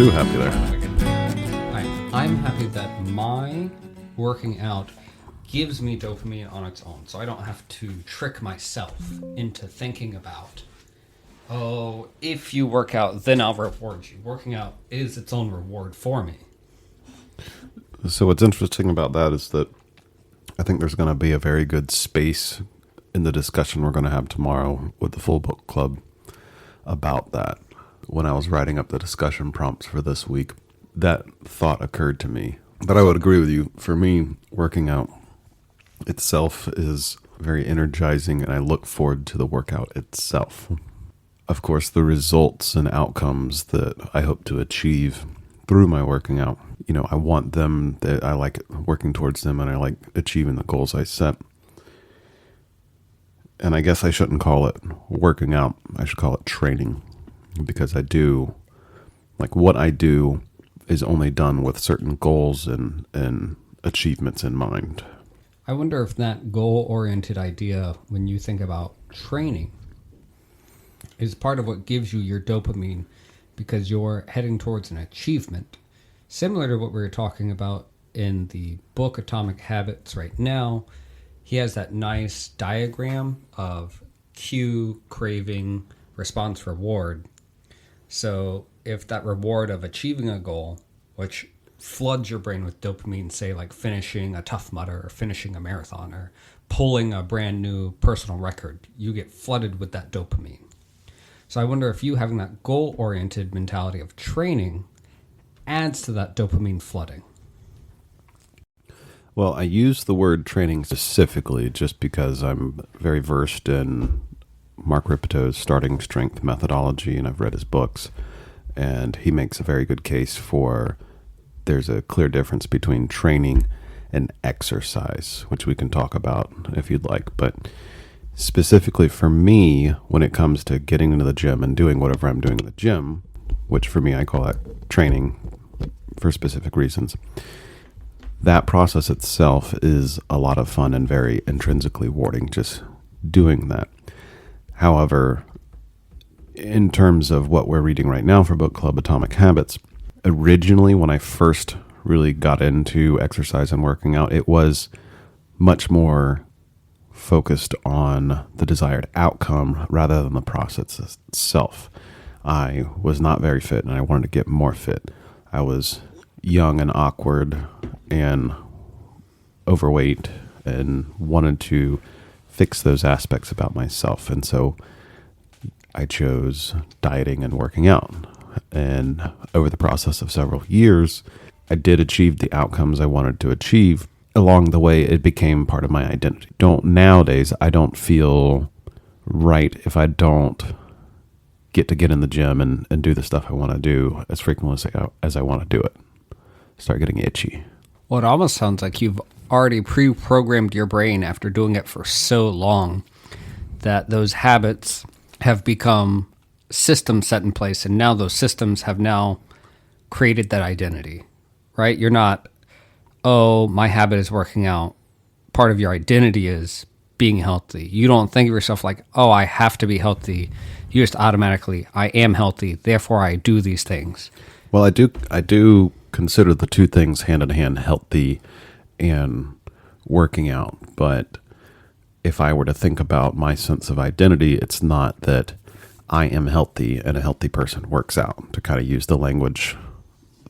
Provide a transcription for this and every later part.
too happy there. I'm happy that my working out gives me dopamine on its own, so I don't have to trick myself into thinking about, oh, if you work out, then I'll reward you. Working out is its own reward for me. So what's interesting about that is that I think there's going to be a very good space in the discussion we're going to have tomorrow with the Full Book Club about that. When I was writing up the discussion prompts for this week, that thought occurred to me. But I would agree with you. For me, working out itself is very energizing, and I look forward to the workout itself. Of course, the results and outcomes that I hope to achieve through my working out, I want them, that I like working towards them, and I like achieving the goals I set. And I guess I shouldn't call it working out. I should call it training, because what I do is only done with certain goals and achievements in mind. I wonder if that goal-oriented idea, when you think about training, is part of what gives you your dopamine, because you're heading towards an achievement. Similar to what we were talking about in the book Atomic Habits right now, he has that nice diagram of cue, craving, response, reward. So if that reward of achieving a goal, which floods your brain with dopamine, say like finishing a Tough Mudder or finishing a marathon or pulling a brand new personal record, you get flooded with that dopamine. So I wonder if you having that goal-oriented mentality of training adds to that dopamine flooding. Well, I use the word training specifically just because I'm very versed in Mark Ripeto's starting strength methodology, and I've read his books, and he makes a very good case for there's a clear difference between training and exercise, which we can talk about if you'd like. But specifically for me, when it comes to getting into the gym and doing whatever I'm doing in the gym, which for me I call that training for specific reasons, that process itself is a lot of fun and very intrinsically rewarding, just doing that. However, in terms of what we're reading right now for Book Club Atomic Habits, originally when I first really got into exercise and working out, it was much more focused on the desired outcome rather than the process itself. I was not very fit, and I wanted to get more fit. I was young and awkward and overweight and wanted to fix those aspects about myself. And so I chose dieting and working out. And over the process of several years, I did achieve the outcomes I wanted to achieve. Along the way, it became part of my identity. Nowadays, I don't feel right if I don't get in the gym and do the stuff I want to do as frequently as I want to do it. Start getting itchy. Well, it almost sounds like you've already pre-programmed your brain after doing it for so long that those habits have become systems set in place, and now those systems have now created that identity, right? You're not, oh, my habit is working out. Part of your identity is being healthy. You don't think of yourself like, oh, I have to be healthy. You just automatically, I am healthy, therefore I do these things. Well, I do consider the two things hand in hand, healthy and working out. But if I were to think about my sense of identity, it's not that I am healthy and a healthy person works out, to kind of use the language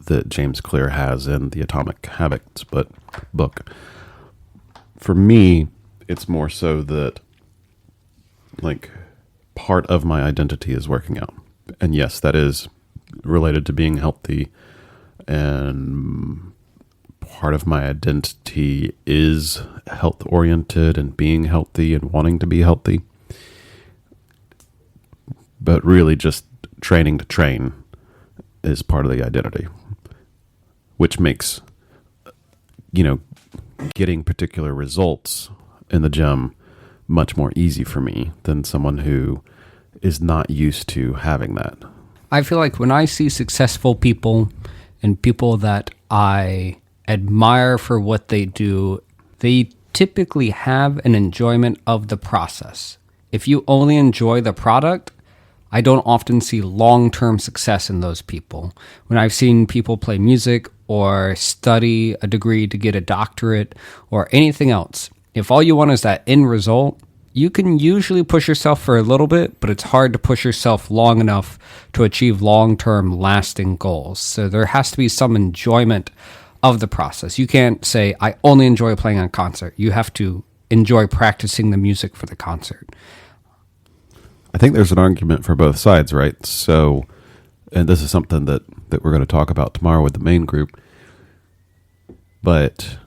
that James Clear has in the Atomic Habits book. For me, it's more so that part of my identity is working out. And yes, that is related to being healthy, and part of my identity is health oriented and being healthy and wanting to be healthy. But really just training to train is part of the identity, which makes, getting particular results in the gym much more easy for me than someone who is not used to having that. I feel like when I see successful people and people that I admire for what they do, they typically have an enjoyment of the process. If you only enjoy the product, I don't often see long-term success in those people. When I've seen people play music or study a degree to get a doctorate or anything else, if all you want is that end result, you can usually push yourself for a little bit, but it's hard to push yourself long enough to achieve long-term lasting goals. So there has to be some enjoyment of the process. You can't say, I only enjoy playing on concert. You have to enjoy practicing the music for the concert. I think there's an argument for both sides, right? So, and this is something that we're going to talk about tomorrow with the main group. But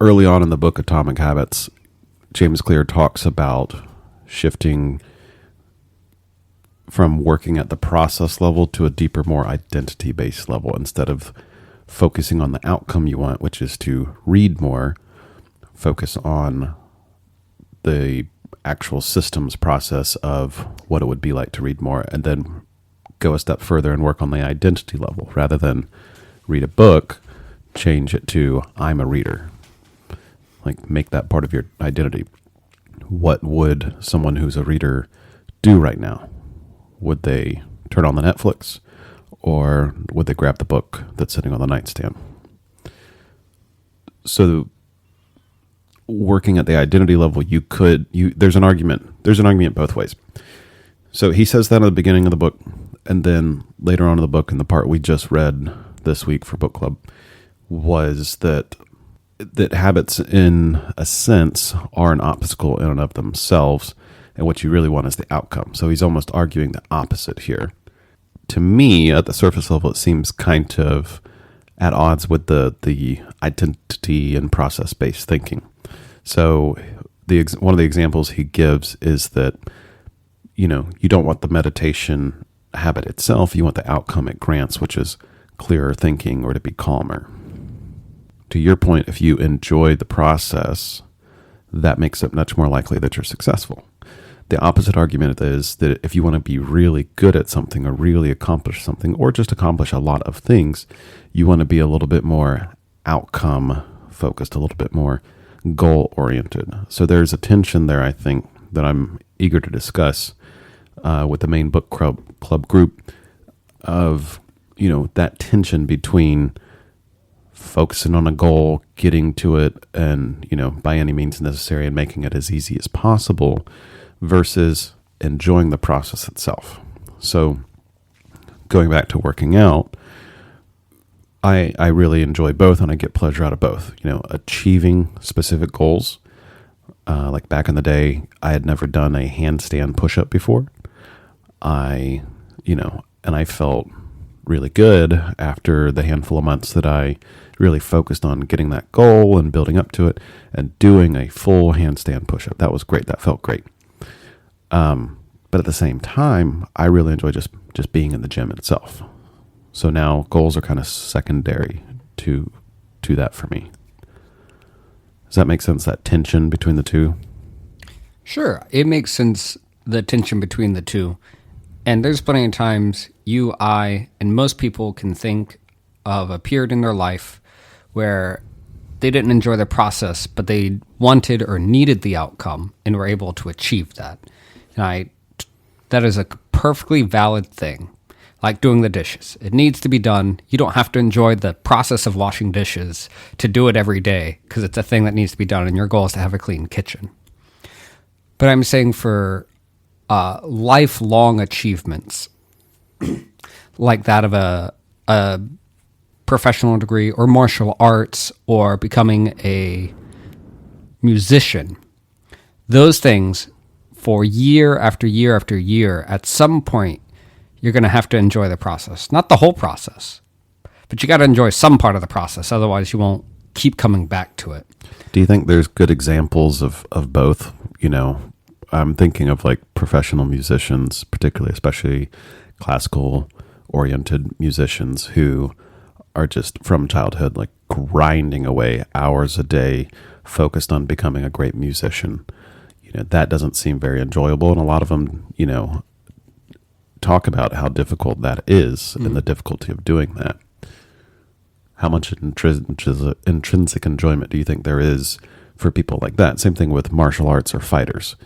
early on in the book Atomic Habits, James Clear talks about shifting from working at the process level to a deeper, more identity-based level. Instead of focusing on the outcome you want, which is to read more, focus on the actual systems process of what it would be like to read more, and then go a step further and work on the identity level. Rather than read a book, change it to I'm a reader. Like, make that part of your identity. What would someone who's a reader do right now? Would they turn on the Netflix, or would they grab the book that's sitting on the nightstand? So working at the identity level, there's an argument both ways. So he says that at the beginning of the book, and then later on in the book, in the part we just read this week for book club, was that habits, in a sense, are an obstacle in and of themselves, and what you really want is the outcome. So he's almost arguing the opposite here. To me, at the surface level, it seems kind of at odds with the identity and process-based thinking. So one of the examples he gives is that, you don't want the meditation habit itself, you want the outcome it grants, which is clearer thinking or to be calmer. To your point, if you enjoy the process, that makes it much more likely that you're successful. The opposite argument is that if you want to be really good at something or really accomplish something or just accomplish a lot of things, you want to be a little bit more outcome focused, a little bit more goal oriented. So there's a tension there, I think, that I'm eager to discuss with the main book club group of, that tension between focusing on a goal, getting to it, and, by any means necessary, and making it as easy as possible, versus enjoying the process itself. So going back to working out, I really enjoy both, and I get pleasure out of both. Achieving specific goals. Like back in the day, I had never done a handstand push-up before. And I felt really good after the handful of months that I really focused on getting that goal and building up to it and doing a full handstand push-up. That was great. That felt great. But at the same time, I really enjoy just being in the gym itself. So now goals are kind of secondary to that for me. Does that make sense, that tension between the two? Sure. It makes sense, the tension between the two. And there's plenty of times you, I, and most people can think of a period in their life where they didn't enjoy the process, but they wanted or needed the outcome and were able to achieve that. And that is a perfectly valid thing. Like doing the dishes. It needs to be done. You don't have to enjoy the process of washing dishes to do it every day, because it's a thing that needs to be done, and your goal is to have a clean kitchen. But I'm saying for lifelong achievements, like that of a professional degree or martial arts or becoming a musician, those things, for year after year after year, at some point, you're going to have to enjoy the process. Not the whole process, but you got to enjoy some part of the process. Otherwise, you won't keep coming back to it. Do you think there's good examples of both? I'm thinking of like professional musicians, particularly, especially classical oriented musicians who are just from childhood, like grinding away hours a day, focused on becoming a great musician. That doesn't seem very enjoyable. And a lot of them, talk about how difficult that is and the difficulty of doing that. How much intrinsic enjoyment do you think there is for people like that? Same thing with martial arts or fighters.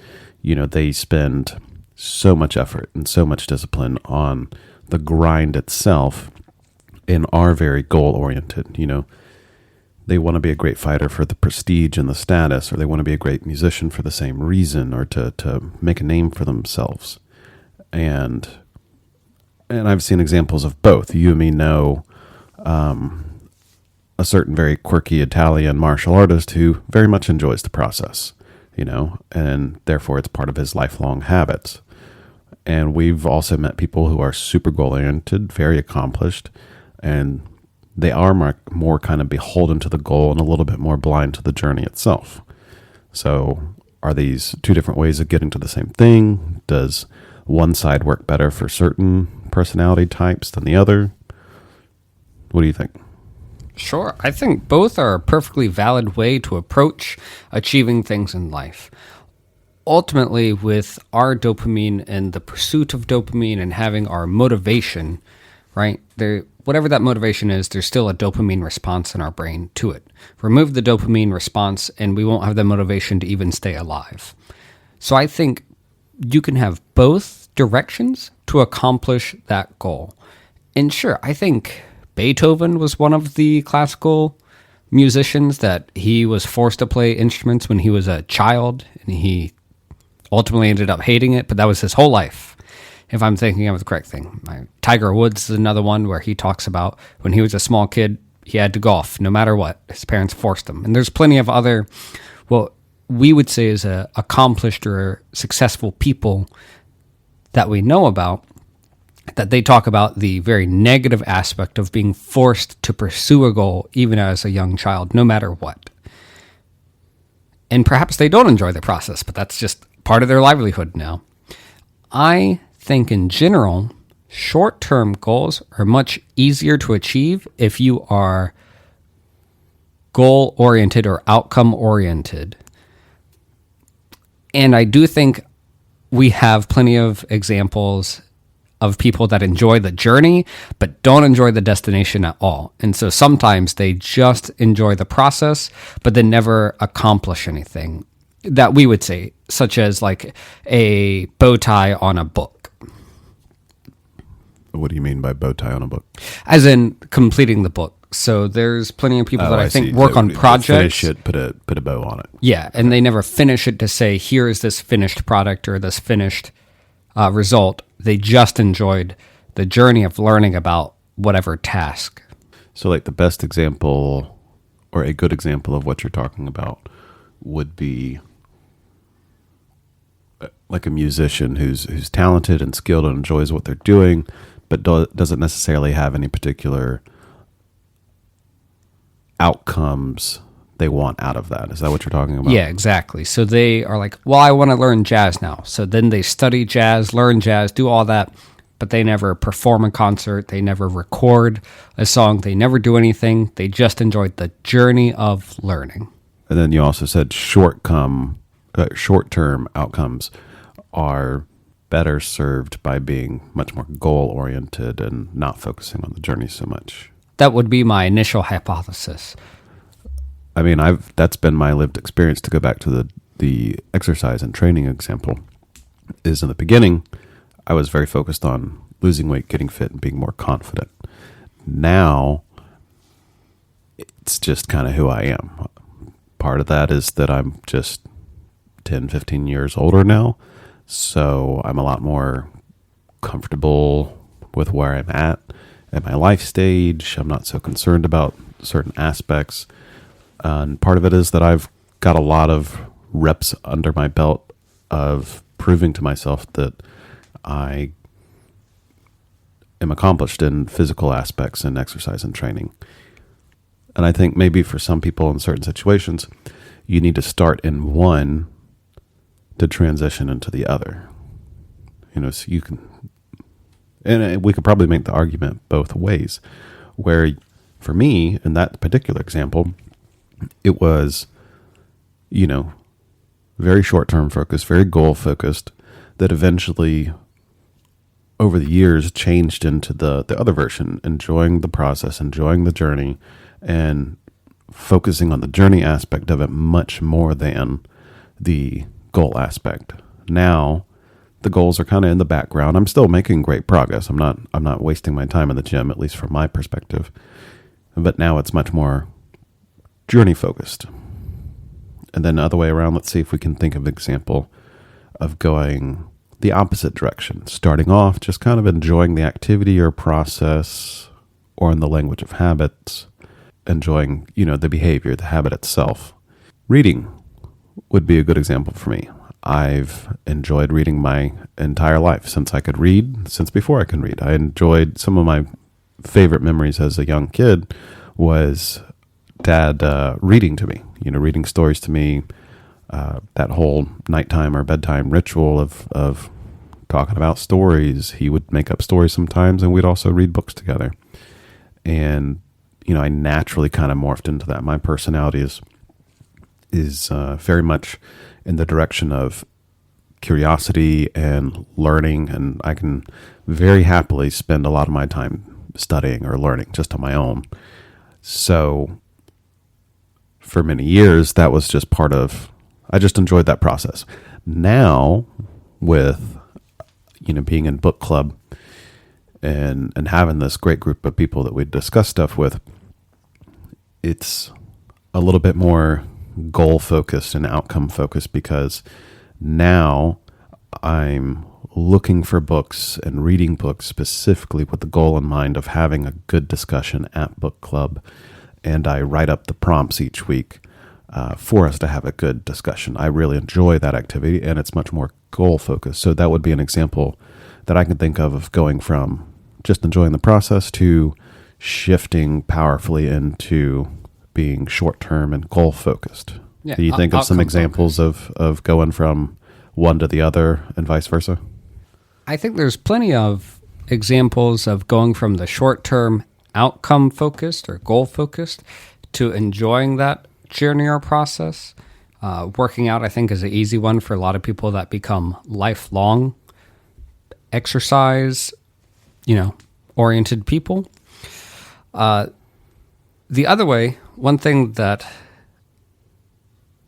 They spend so much effort and so much discipline on the grind itself and are very goal oriented. They want to be a great fighter for the prestige and the status, or they want to be a great musician for the same reason, or to make a name for themselves. And I've seen examples of both. You and me know a certain very quirky Italian martial artist who very much enjoys the process, and therefore it's part of his lifelong habits. And we've also met people who are super goal-oriented, very accomplished, and they are more kind of beholden to the goal and a little bit more blind to the journey itself. So are these two different ways of getting to the same thing? Does one side work better for certain personality types than the other? What do you think? Sure. I think both are a perfectly valid way to approach achieving things in life. Ultimately, with our dopamine and the pursuit of dopamine and having our motivation, right, whatever that motivation is, there's still a dopamine response in our brain to it. Remove the dopamine response and we won't have the motivation to even stay alive. So I think you can have both directions to accomplish that goal. And sure, I think Beethoven was one of the classical musicians that he was forced to play instruments when he was a child, and he ultimately ended up hating it, but that was his whole life, if I'm thinking of the correct thing. Tiger Woods is another one where he talks about when he was a small kid, he had to golf no matter what. His parents forced him. And there's plenty of other, what we would say is accomplished or successful people that we know about, that they talk about the very negative aspect of being forced to pursue a goal, even as a young child, no matter what. And perhaps they don't enjoy the process, but that's just part of their livelihood now. I think in general, short-term goals are much easier to achieve if you are goal-oriented or outcome-oriented. And I do think we have plenty of examples of people that enjoy the journey, but don't enjoy the destination at all. And so sometimes they just enjoy the process, but then never accomplish anything that we would say, such as like a bow tie on a book. What do you mean by bow tie on a book? As in completing the book. So there's plenty of people that I think work on projects. Finish it, put a bow on it. Yeah, and they never finish it to say, here is this finished product or this finished result. They just enjoyed the journey of learning about whatever task. So like the best example or a good example of what you're talking about would be like a musician who's talented and skilled and enjoys what they're doing, but doesn't necessarily have any particular outcomes they want out of that. Is that what you're talking about? Yeah, exactly. So they are like, well, I want to learn jazz now. So then they study jazz, learn jazz, do all that, but they never perform a concert. They never record a song. They never do anything. They just enjoyed the journey of learning. And then you also said short-term outcomes are better served by being much more goal-oriented and not focusing on the journey so much. That would be my initial hypothesis. I mean, that's been my lived experience. To go back to the exercise and training example, is in the beginning, I was very focused on losing weight, getting fit, and being more confident. Now, it's just kind of who I am. Part of that is that I'm just 10, 15 years older now, so I'm a lot more comfortable with where I'm at my life stage. I'm not so concerned about certain aspects. And part of it is that I've got a lot of reps under my belt of proving to myself that I am accomplished in physical aspects and exercise and training. And I think maybe for some people in certain situations, you need to start in one to transition into the other. So you can, and we could probably make the argument both ways, where for me, in that particular example, it was, very short-term focused, very goal-focused, that eventually, over the years, changed into the other version, enjoying the process, enjoying the journey, and focusing on the journey aspect of it much more than the goal aspect. Now, the goals are kind of in the background. I'm still making great progress. I'm not wasting my time in the gym, at least from my perspective. But now it's much more journey focused. And then the other way around, let's see if we can think of an example of going the opposite direction. Starting off, just kind of enjoying the activity or process, or in the language of habits, enjoying, the behavior, the habit itself. Reading would be a good example for me. I've enjoyed reading my entire life since I could read, since before I could read. I enjoyed some of my favorite memories as a young kid was Dad reading to me, reading stories to me, that whole nighttime or bedtime ritual of talking about stories. He would make up stories sometimes, and we'd also read books together. And, I naturally kind of morphed into that. My personality is very much in the direction of curiosity and learning, and I can very happily spend a lot of my time studying or learning just on my own. So for many years, that was just I just enjoyed that process. Now, with, being in book club and having this great group of people that we discuss stuff with, it's a little bit more goal focused and outcome focused, because now I'm looking for books and reading books specifically with the goal in mind of having a good discussion at book club. And I write up the prompts each week for us to have a good discussion. I really enjoy that activity, and it's much more goal focused. So that would be an example that I can think of going from just enjoying the process to shifting powerfully into being short-term and goal-focused. Yeah, Do you think of some examples of going from one to the other and vice versa? I think there's plenty of examples of going from the short-term outcome-focused or goal-focused to enjoying that journey or process. Working out, I think, is an easy one for a lot of people that become lifelong exercise, oriented people. The other way, one thing that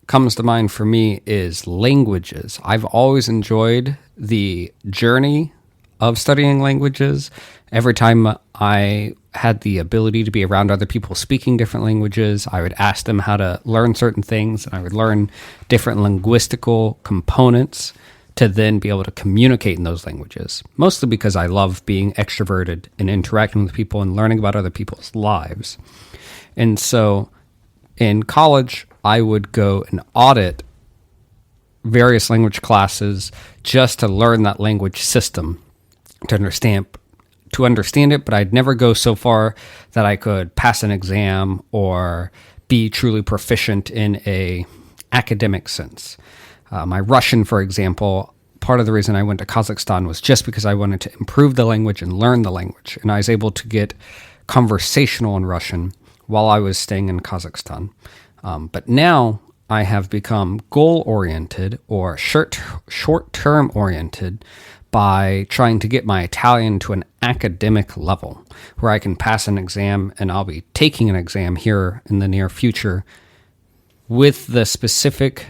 comes to mind for me is languages. I've always enjoyed the journey of studying languages. Every time I had the ability to be around other people speaking different languages, I would ask them how to learn certain things, and I would learn different linguistical components to then be able to communicate in those languages, mostly because I love being extroverted and interacting with people and learning about other people's lives. And so in college, I would go and audit various language classes just to learn that language system, to understand it, but I'd never go so far that I could pass an exam or be truly proficient in a academic sense. My Russian, for example, part of the reason I went to Kazakhstan was just because I wanted to improve the language and learn the language. And I was able to get conversational in Russian while I was staying in Kazakhstan. But now I have become goal-oriented or short-term oriented by trying to get my Italian to an academic level where I can pass an exam, and I'll be taking an exam here in the near future with the specific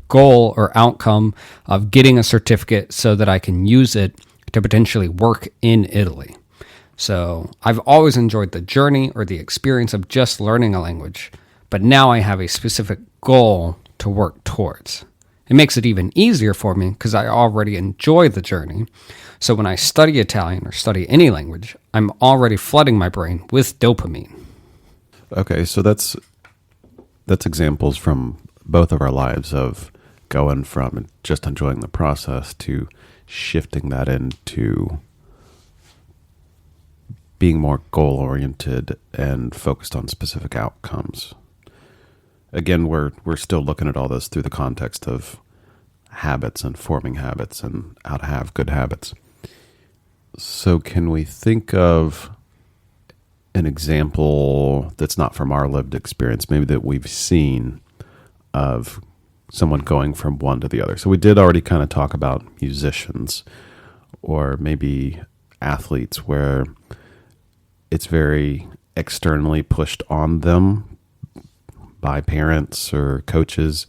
goal or outcome of getting a certificate so that I can use it to potentially work in Italy. So I've always enjoyed the journey or the experience of just learning a language, but now I have a specific goal to work towards. It makes it even easier for me because I already enjoy the journey. So when I study Italian or study any language, I'm already flooding my brain with dopamine. Okay, so that's examples from both of our lives of going from just enjoying the process to shifting that into being more goal-oriented and focused on specific outcomes. Again, we're still looking at all this through the context of habits and forming habits and how to have good habits. So can we think of an example that's not from our lived experience, maybe that we've seen of someone going from one to the other? So we did already kind of talk about musicians or maybe athletes where it's very externally pushed on them by parents or coaches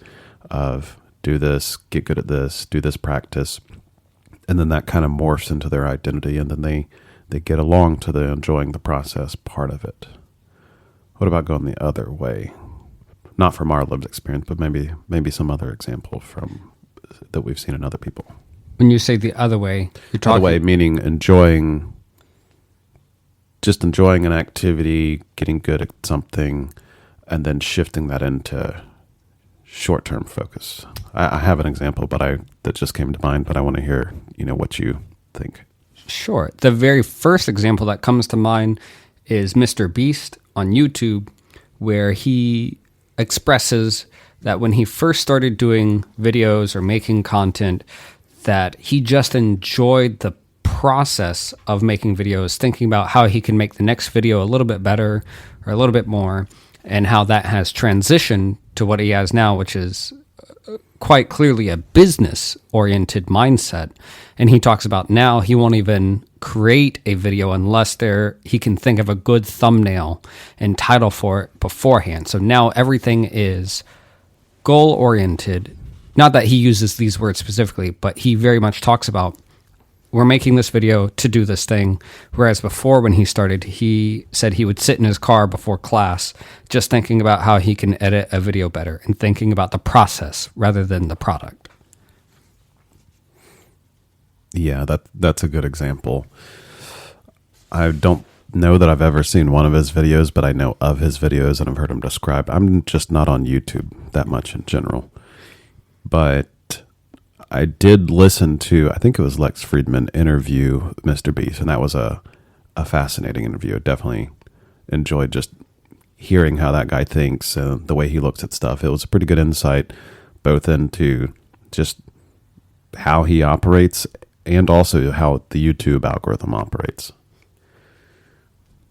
of do this, get good at this, do this practice. And then that kind of morphs into their identity, and then they get along to the enjoying the process part of it. What about going the other way? Not from our lived experience, but maybe some other example from that we've seen in other people. When you say the other way, you're talking... Other way meaning enjoying an activity, getting good at something, and then shifting that into short-term focus. I have an example, that just came to mind, but I want to hear, what you think. Sure. The very first example that comes to mind is Mr. Beast on YouTube, where he expresses that when he first started doing videos or making content, that he just enjoyed the process of making videos, thinking about how he can make the next video a little bit better or a little bit more, and how that has transitioned to what he has now, which is quite clearly a business-oriented mindset. And he talks about now he won't even create a video unless he can think of a good thumbnail and title for it beforehand. So now everything is goal-oriented. Not that he uses these words specifically, but he very much talks about, we're making this video to do this thing. Whereas before, when he started, he said he would sit in his car before class just thinking about how he can edit a video better and thinking about the process rather than the product. Yeah, that's a good example. I don't know that I've ever seen one of his videos, but I know of his videos and I've heard him described. I'm just not on YouTube that much in general. But I did listen to, I think it was Lex Friedman interview Mr. Beast, and that was a fascinating interview. I definitely enjoyed just hearing how that guy thinks and the way he looks at stuff. It was a pretty good insight both into just how he operates and also how the YouTube algorithm operates.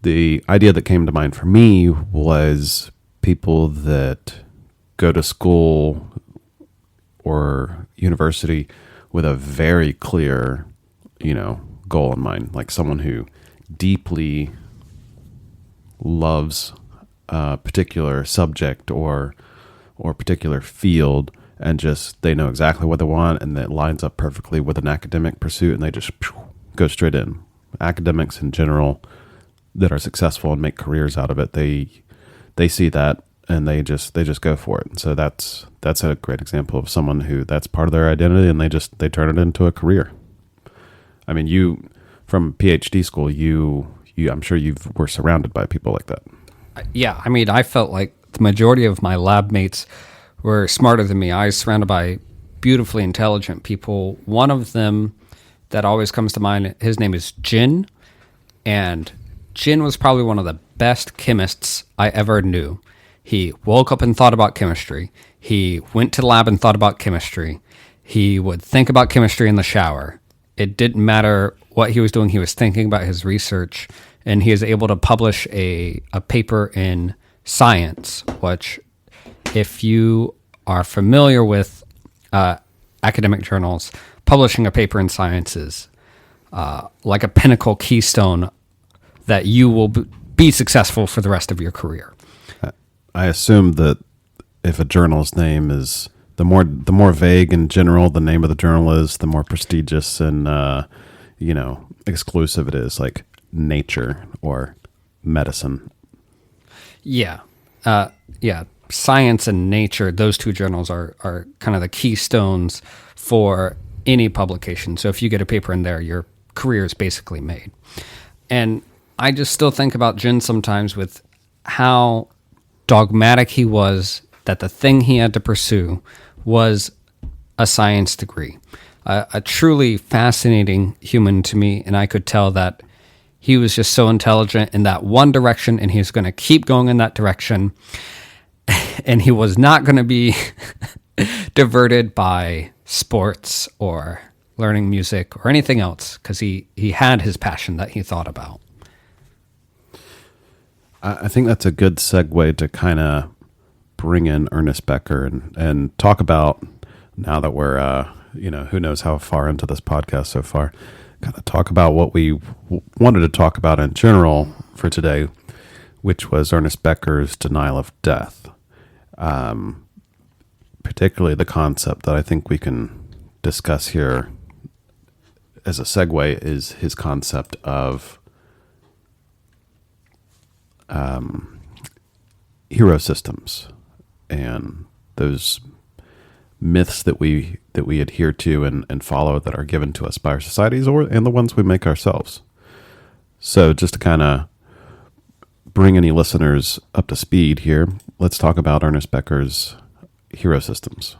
The idea that came to mind for me was people that go to school or university with a very clear, goal in mind, like someone who deeply loves a particular subject or particular field, and just they know exactly what they want, and that lines up perfectly with an academic pursuit, and they just go straight in. Academics in general that are successful and make careers out of it, they see that and they just go for it. So that's a great example of someone who that's part of their identity, and they turn it into a career. I mean, you from PhD school, you I'm sure you were surrounded by people like that. Yeah, I mean, I felt like the majority of my lab mates were smarter than me. I was surrounded by beautifully intelligent people. One of them that always comes to mind, his name is Jin, and Jin was probably one of the best chemists I ever knew. He woke up and thought about chemistry. He went to the lab and thought about chemistry. He would think about chemistry in the shower. It didn't matter what he was doing. He was thinking about his research, and he is able to publish a paper in Science, which, if you are familiar with academic journals, publishing a paper in Science is like a pinnacle keystone that you will be successful for the rest of your career. I assume that if a journal's name is the more vague in general the name of the journal is, the more prestigious and exclusive it is, like Nature or Medicine. Yeah. Science and Nature, those two journals are kind of the keystones for any publication. So if you get a paper in there, your career is basically made. And I just still think about Jin sometimes with how dogmatic he was that the thing he had to pursue was a science degree. A truly fascinating human to me, and I could tell that he was just so intelligent in that one direction, and he was going to keep going in that direction, and he was not going to be diverted by sports or learning music or anything else, because he had his passion that he thought about. I think that's a good segue to kind of bring in Ernest Becker and talk about, now that we're, who knows how far into this podcast so far, kind of talk about what we wanted to talk about in general for today, which was Ernest Becker's denial of death. particularly the concept that I think we can discuss here as a segue is his concept of hero systems and those myths that we adhere to and follow that are given to us by our societies and the ones we make ourselves. So just to kind of bring any listeners up to speed here, let's talk about Ernest Becker's hero systems.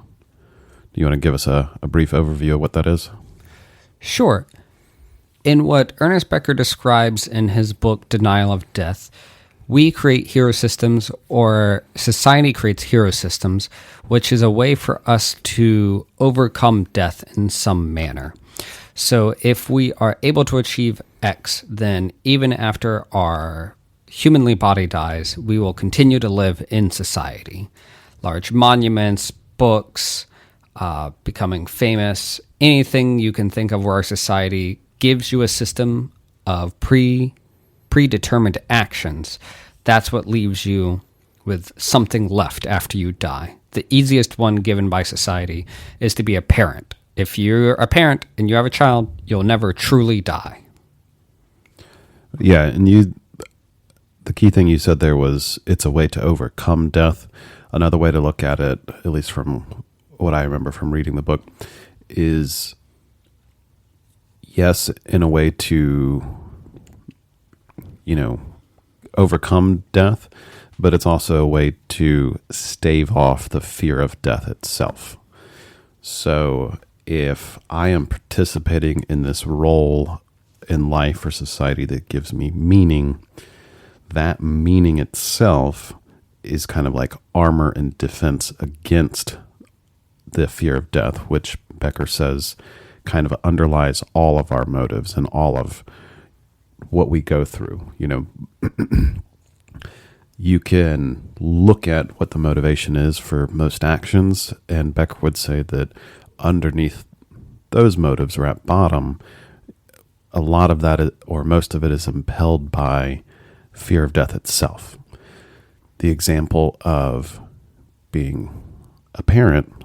Do you want to give us a brief overview of what that is? Sure. In what Ernest Becker describes in his book, Denial of Death, we create hero systems, or society creates hero systems, which is a way for us to overcome death in some manner. So if we are able to achieve X, then even after our humanly body dies, we will continue to live in society. Large monuments, books, becoming famous, anything you can think of where our society gives you a system of predetermined actions. That's what leaves you with something left after you die. The easiest one given by society is to be a parent. If you're a parent and you have a child, you'll never truly die. Yeah, and the key thing you said there was it's a way to overcome death. Another way to look at it, at least from what I remember from reading the book, is yes, in a way to, overcome death, but it's also a way to stave off the fear of death itself. So if I am participating in this role in life or society that gives me meaning, that meaning itself is kind of like armor and defense against the fear of death, which Becker says kind of underlies all of our motives and all of what we go through. You can look at what the motivation is for most actions, and Becker would say that underneath those motives, or at bottom, a lot of that, or most of it, is impelled by fear of death itself. The example of being a parent,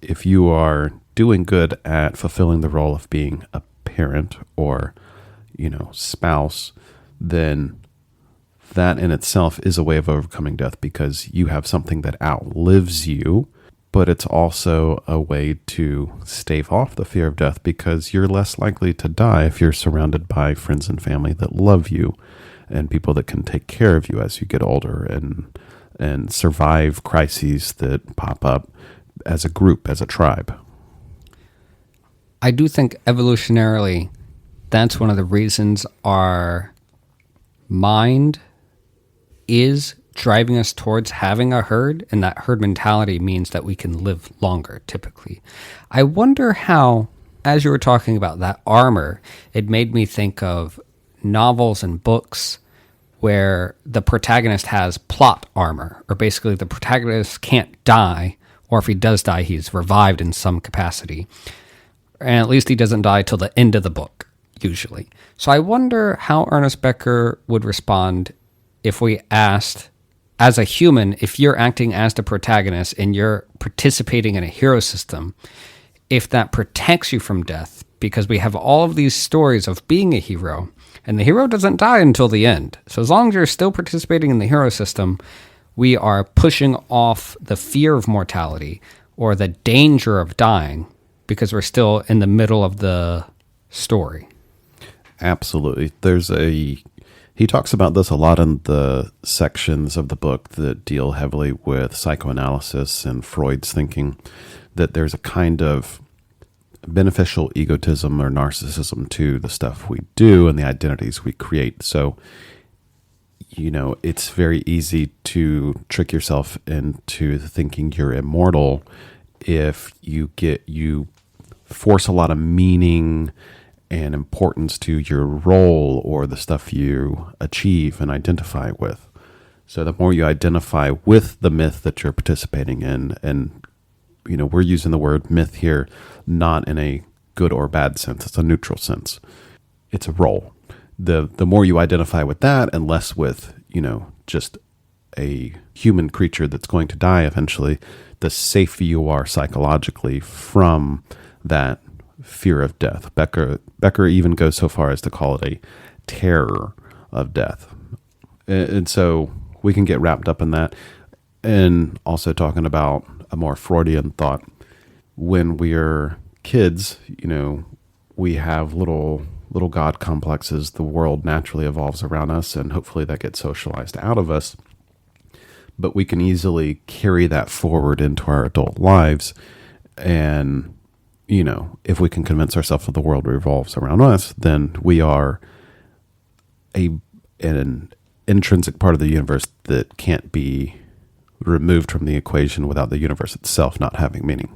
if you are doing good at fulfilling the role of being a parent or, spouse, then that in itself is a way of overcoming death because you have something that outlives you, but it's also a way to stave off the fear of death because you're less likely to die if you're surrounded by friends and family that love you and people that can take care of you as you get older and survive crises that pop up as a group, as a tribe. I do think evolutionarily, that's one of the reasons our mind is driving us towards having a herd, and that herd mentality means that we can live longer, typically. I wonder how, as you were talking about that armor, it made me think of novels and books where the protagonist has plot armor, or basically the protagonist can't die, or if he does die, he's revived in some capacity. And at least he doesn't die till the end of the book, usually. So I wonder how Ernest Becker would respond if we asked, as a human, if you're acting as the protagonist and you're participating in a hero system, if that protects you from death, because we have all of these stories of being a hero, and the hero doesn't die until the end. So as long as you're still participating in the hero system, we are pushing off the fear of mortality or the danger of dying because we're still in the middle of the story. Absolutely. He talks about this a lot in the sections of the book that deal heavily with psychoanalysis and Freud's thinking, that there's a kind of beneficial egotism or narcissism to the stuff we do and the identities we create. So, it's very easy to trick yourself into thinking you're immortal if you force a lot of meaning and importance to your role or the stuff you achieve and identify with. So the more you identify with the myth that you're participating in, and we're using the word myth here not in a good or bad sense, it's a neutral sense. It's a role. The more you identify with that and less with, just a human creature that's going to die eventually, the safer you are psychologically from that fear of death. Becker even goes so far as to call it a terror of death. And so we can get wrapped up in that. And also talking about a more Freudian thought. When we're kids, we have little God complexes. The world naturally evolves around us, and hopefully that gets socialized out of us. But we can easily carry that forward into our adult lives. And, if we can convince ourselves that the world revolves around us, then we are an intrinsic part of the universe that can't be removed from the equation without the universe itself not having meaning.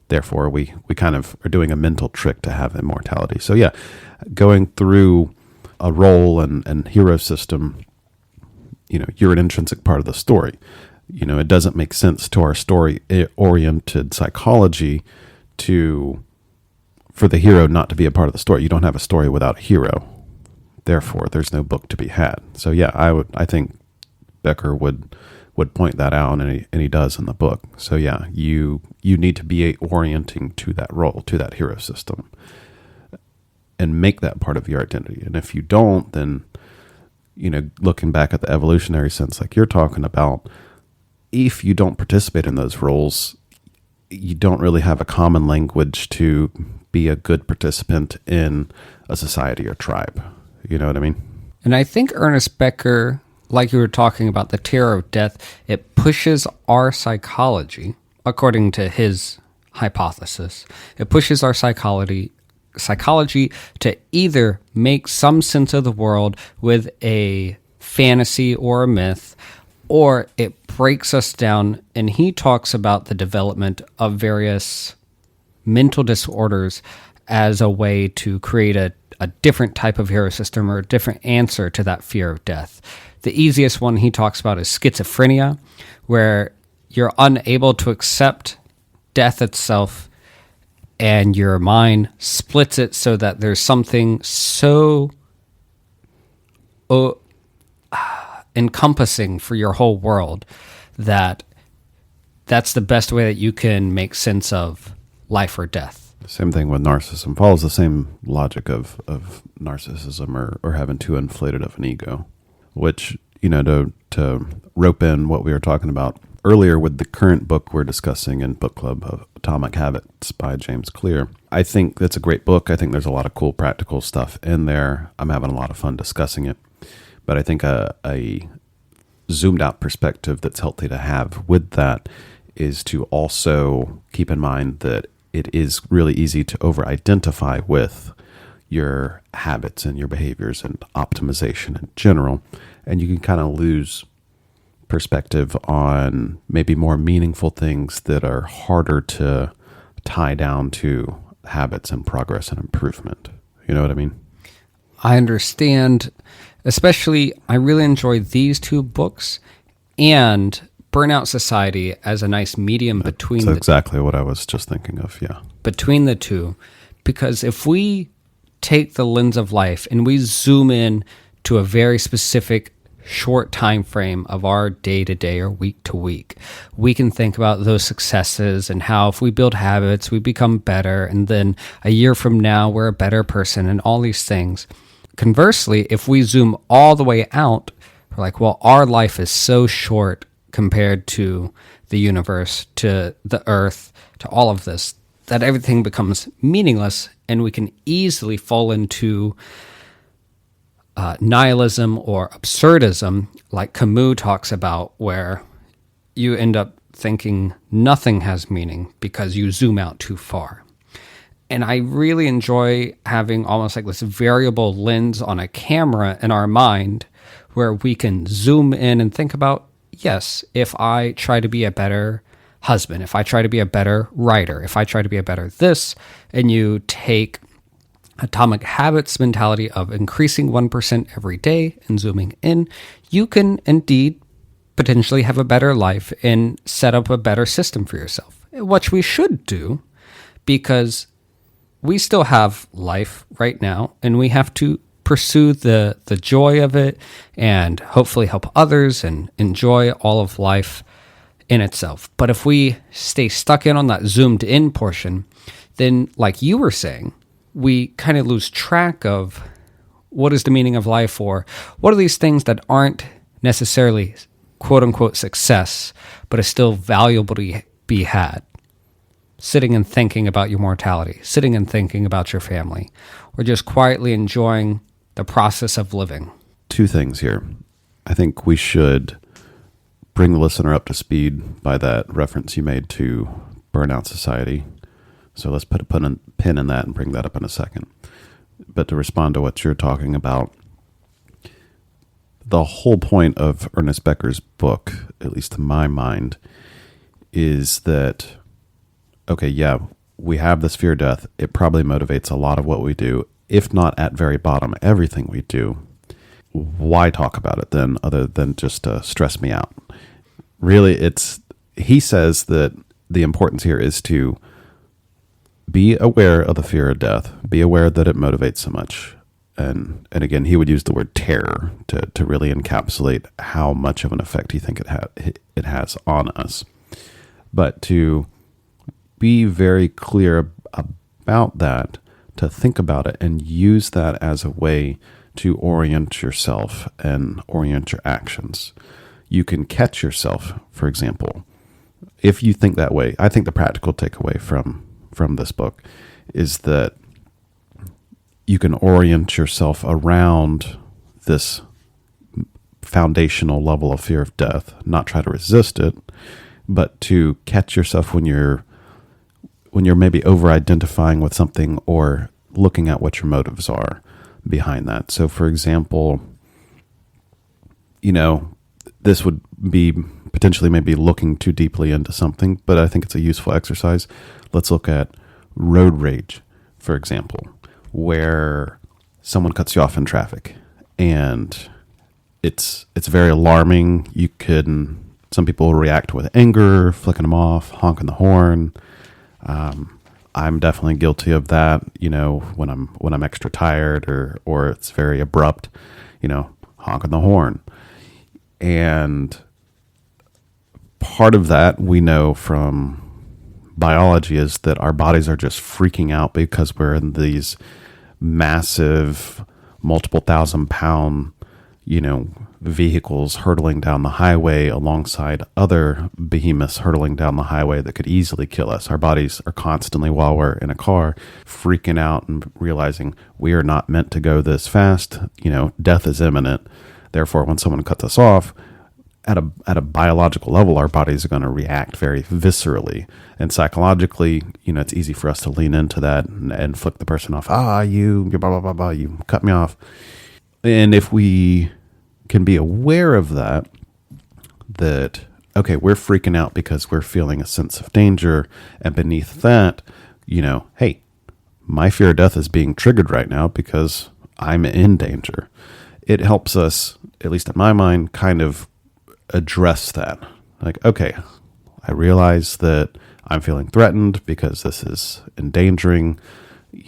Therefore, we kind of are doing a mental trick to have immortality. So yeah, going through a role and hero system, you're an intrinsic part of the story. It doesn't make sense to our story-oriented psychology for the hero not to be a part of the story. You don't have a story without a hero. Therefore, there's no book to be had. So yeah, I think Becker would point that out, and he does in the book. So yeah, you need to be orienting to that role, to that hero system, and make that part of your identity. And if you don't, then looking back at the evolutionary sense, like you're talking about, if you don't participate in those roles, you don't really have a common language to be a good participant in a society or tribe. You know what I mean? And I think Ernest Becker, like you were talking about, the terror of death, it pushes our psychology, according to his hypothesis, it pushes our psychology to either make some sense of the world with a fantasy or a myth, or it breaks us down. And he talks about the development of various mental disorders as a way to create a different type of hero system or a different answer to that fear of death. The easiest one he talks about is schizophrenia, where you're unable to accept death itself, and your mind splits it so that there's something so encompassing for your whole world that's the best way that you can make sense of life or death. Same thing with narcissism. Follows the same logic of narcissism or having too inflated of an ego, which, to rope in what we were talking about earlier with the current book we're discussing in book club of Atomic Habits by James Clear. I think that's a great book. I think there's a lot of cool practical stuff in there. I'm having a lot of fun discussing it. But I think a zoomed out perspective that's healthy to have with that is to also keep in mind that it is really easy to over-identify with your habits and your behaviors and optimization in general. And you can kind of lose perspective on maybe more meaningful things that are harder to tie down to habits and progress and improvement. You know what I mean? I understand. Especially, I really enjoy these two books and Burnout Society as a nice medium between That's exactly what I was just thinking of, yeah. Between the two. Because if we take the lens of life and we zoom in to a very specific short time frame of our day to day or week to week, we can think about those successes and how if we build habits, we become better. And then a year from now, we're a better person and all these things. Conversely, if we zoom all the way out, we're like, well, our life is so short compared to the universe, to the earth, to all of this, that everything becomes meaningless, and we can easily fall into nihilism or absurdism, like Camus talks about, where you end up thinking nothing has meaning because you zoom out too far. And I really enjoy having almost like this variable lens on a camera in our mind where we can zoom in and think about, yes, if I try to be a better husband, if I try to be a better writer, if I try to be a better this, and you take Atomic Habits mentality of increasing 1% every day and zooming in, you can indeed potentially have a better life and set up a better system for yourself, which we should do because we still have life right now and we have to pursue the joy of it and hopefully help others and enjoy all of life in itself. But if we stay stuck in on that zoomed in portion, then like you were saying, we kind of lose track of what is the meaning of life, or what are these things that aren't necessarily quote unquote success, but is still valuable to be had. Sitting and thinking about your mortality, sitting and thinking about your family, or just quietly enjoying the process of living. Two things here. I think we should bring the listener up to speed by that reference you made to Burnout Society. So let's put a pin in that and bring that up in a second. But to respond to what you're talking about, the whole point of Ernest Becker's book, at least in my mind, is that, okay, yeah, we have this fear of death. It probably motivates a lot of what we do, if not at very bottom, everything we do. Why talk about it then, other than just to stress me out? Really, he says that the importance here is to be aware of the fear of death, be aware that it motivates so much. And again, he would use the word terror to really encapsulate how much of an effect he thinks it has on us. But to be very clear about that, to think about it and use that as a way to orient yourself and orient your actions. You can catch yourself, for example, if you think that way. I think the practical takeaway from this book is that you can orient yourself around this foundational level of fear of death, not try to resist it, but to catch yourself when you're maybe over-identifying with something or looking at what your motives are behind that. So, for example, this would be potentially maybe looking too deeply into something, but I think it's a useful exercise. Let's look at road rage, for example, where someone cuts you off in traffic, and it's very alarming. Some people react with anger, flicking them off, honking the horn. I'm definitely guilty of that. When I'm extra tired or it's very abrupt, honking the horn. And part of that we know from biology is that our bodies are just freaking out because we're in these massive, multiple 1,000-pound, vehicles hurtling down the highway alongside other behemoths hurtling down the highway that could easily kill us. Our bodies are constantly, while we're in a car, freaking out and realizing we are not meant to go this fast. Death is imminent. Therefore, when someone cuts us off, at a biological level, our bodies are going to react very viscerally. And psychologically, it's easy for us to lean into that and flick the person off. You blah, blah, blah, blah, you cut me off. And if we can be aware of that, okay, we're freaking out because we're feeling a sense of danger. And beneath that, hey, my fear of death is being triggered right now because I'm in danger. It helps us, at least in my mind, kind of address that. Like, okay, I realize that I'm feeling threatened because this is endangering.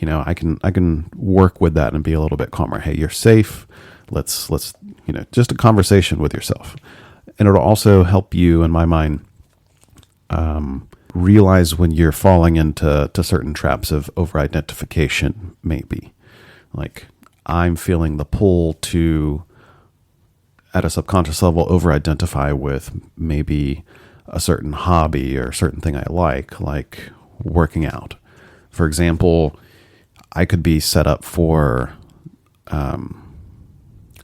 I can work with that and be a little bit calmer. Hey, you're safe. Let's just a conversation with yourself. And it'll also help you, in my mind, realize when you're falling into certain traps of over-identification, maybe. Like, I'm feeling the pull to, at a subconscious level, over-identify with maybe a certain hobby or a certain thing I like working out. For example, I could be set up for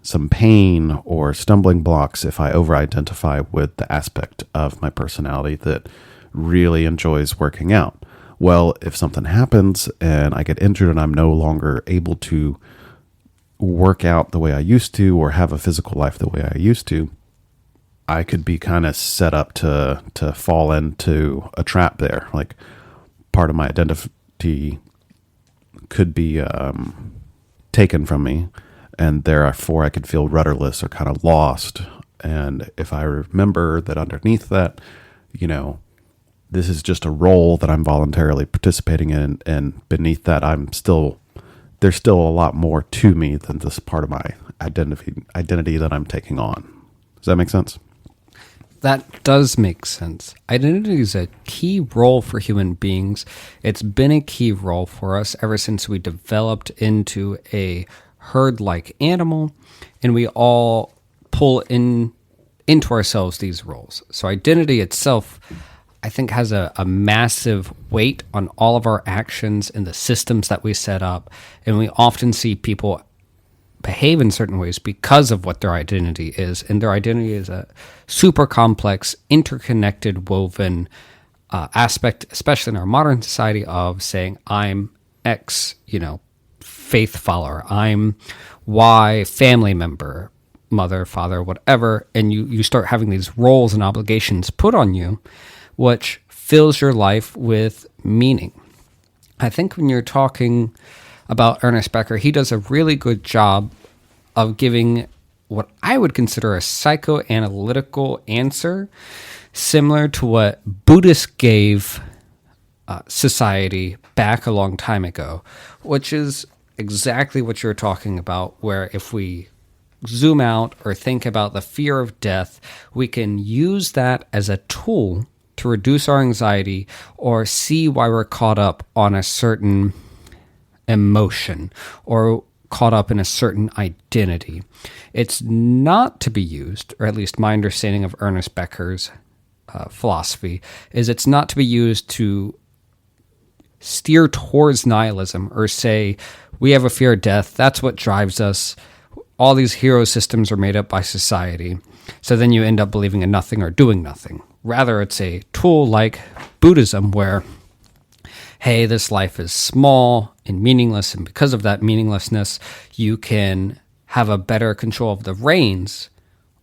some pain or stumbling blocks if I over-identify with the aspect of my personality that really enjoys working out. Well, if something happens and I get injured and I'm no longer able to work out the way I used to or have a physical life the way I used to, I could be kind of set up to fall into a trap there. Like, part of my identity could be taken from me, and therefore I could feel rudderless or kind of lost. And if I remember that underneath that, this is just a role that I'm voluntarily participating in, and beneath that I'm still there's still a lot more to me than this part of my identity that I'm taking on. Does that make sense? That does make sense. Identity is a key role for human beings. It's been a key role for us ever since we developed into a herd-like animal, and we all pull into ourselves these roles. So identity itself, I think, has a massive weight on all of our actions and the systems that we set up, and we often see people behave in certain ways because of what their identity is, and their identity is a super complex, interconnected, woven aspect, especially in our modern society, of saying, I'm X, faith follower, I'm Y family member, mother, father, whatever, and you start having these roles and obligations put on you, which fills your life with meaning. I think when you're talking about Ernest Becker, he does a really good job of giving what I would consider a psychoanalytical answer, similar to what Buddhists gave society back a long time ago, which is exactly what you're talking about, where if we zoom out or think about the fear of death, we can use that as a tool to reduce our anxiety or see why we're caught up on a certain emotion or caught up in a certain identity. It's not to be used, or at least my understanding of Ernest Becker's philosophy, is it's not to be used to steer towards nihilism or say, we have a fear of death, that's what drives us. All these hero systems are made up by society. So then you end up believing in nothing or doing nothing. Rather, it's a tool like Buddhism where, hey, this life is small and meaningless, and because of that meaninglessness, you can have a better control of the reins,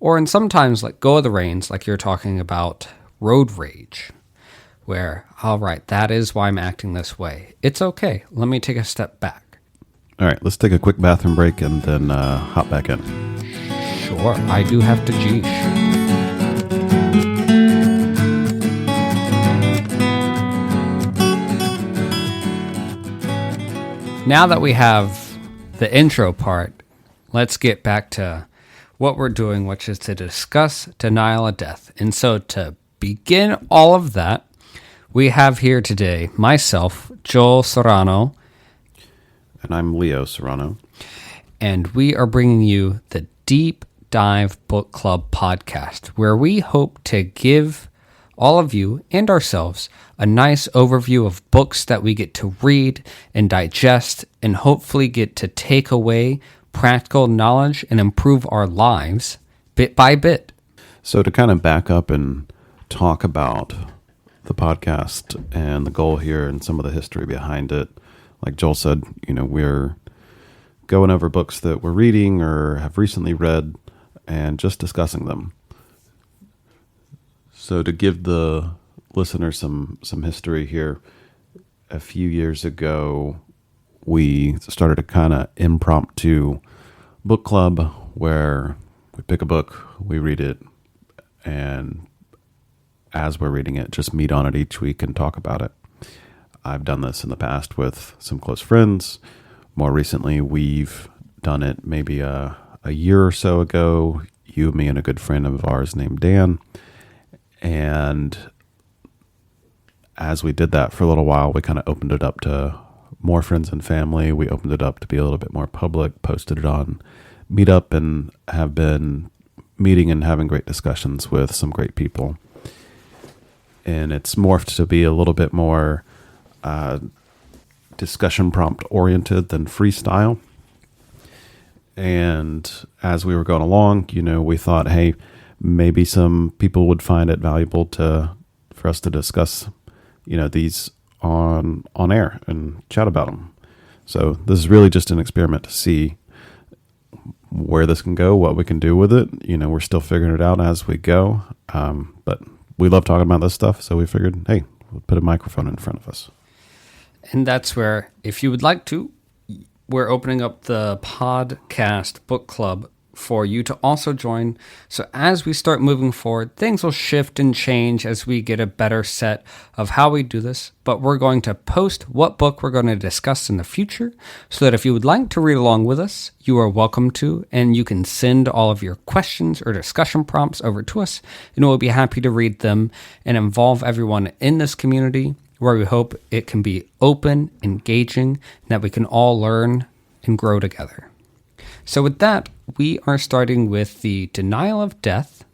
or in sometimes let go of the reins, like you're talking about road rage, where, all right, that is why I'm acting this way. It's okay. Let me take a step back. All right, let's take a quick bathroom break and then hop back in. Sure, I do have to geesh. Now that we have the intro part, let's get back to what we're doing, which is to discuss denial of death. And so to begin all of that, we have here today myself, Joel Serrano. And I'm Leo Serrano. And we are bringing you the Deep Dive Book Club podcast, where we hope to give all of you and ourselves a nice overview of books that we get to read and digest and hopefully get to take away practical knowledge and improve our lives bit by bit. So to kind of back up and talk about the podcast and the goal here and some of the history behind it, like Joel said, we're going over books that we're reading or have recently read and just discussing them. So to give the listener some history here, a few years ago, we started a kind of impromptu book club where we pick a book, we read it, and as we're reading it, just meet on it each week and talk about it. I've done this in the past with some close friends. More recently, we've done it maybe a year or so ago, you, me, and a good friend of ours named Dan. And as we did that for a little while, we kind of opened it up to more friends and family. We opened it up to be a little bit more public, posted it on Meetup, and have been meeting and having great discussions with some great people. And it's morphed to be a little bit more discussion prompt oriented than freestyle. And as we were going along, we thought, hey, maybe some people would find it valuable for us to discuss, these on air and chat about them. So this is really just an experiment to see where this can go, what we can do with it. We're still figuring it out as we go. But we love talking about this stuff. So we figured, hey, we'll put a microphone in front of us. And that's where, if you would like to, we're opening up the podcast book club for you to also join. So as we start moving forward, things will shift and change as we get a better set of how we do this. But we're going to post what book we're going to discuss in the future so that if you would like to read along with us, you are welcome to. And you can send all of your questions or discussion prompts over to us, and we'll be happy to read them and involve everyone in this community where we hope it can be open, engaging, and that we can all learn and grow together. So with that, we are starting with the denial of death.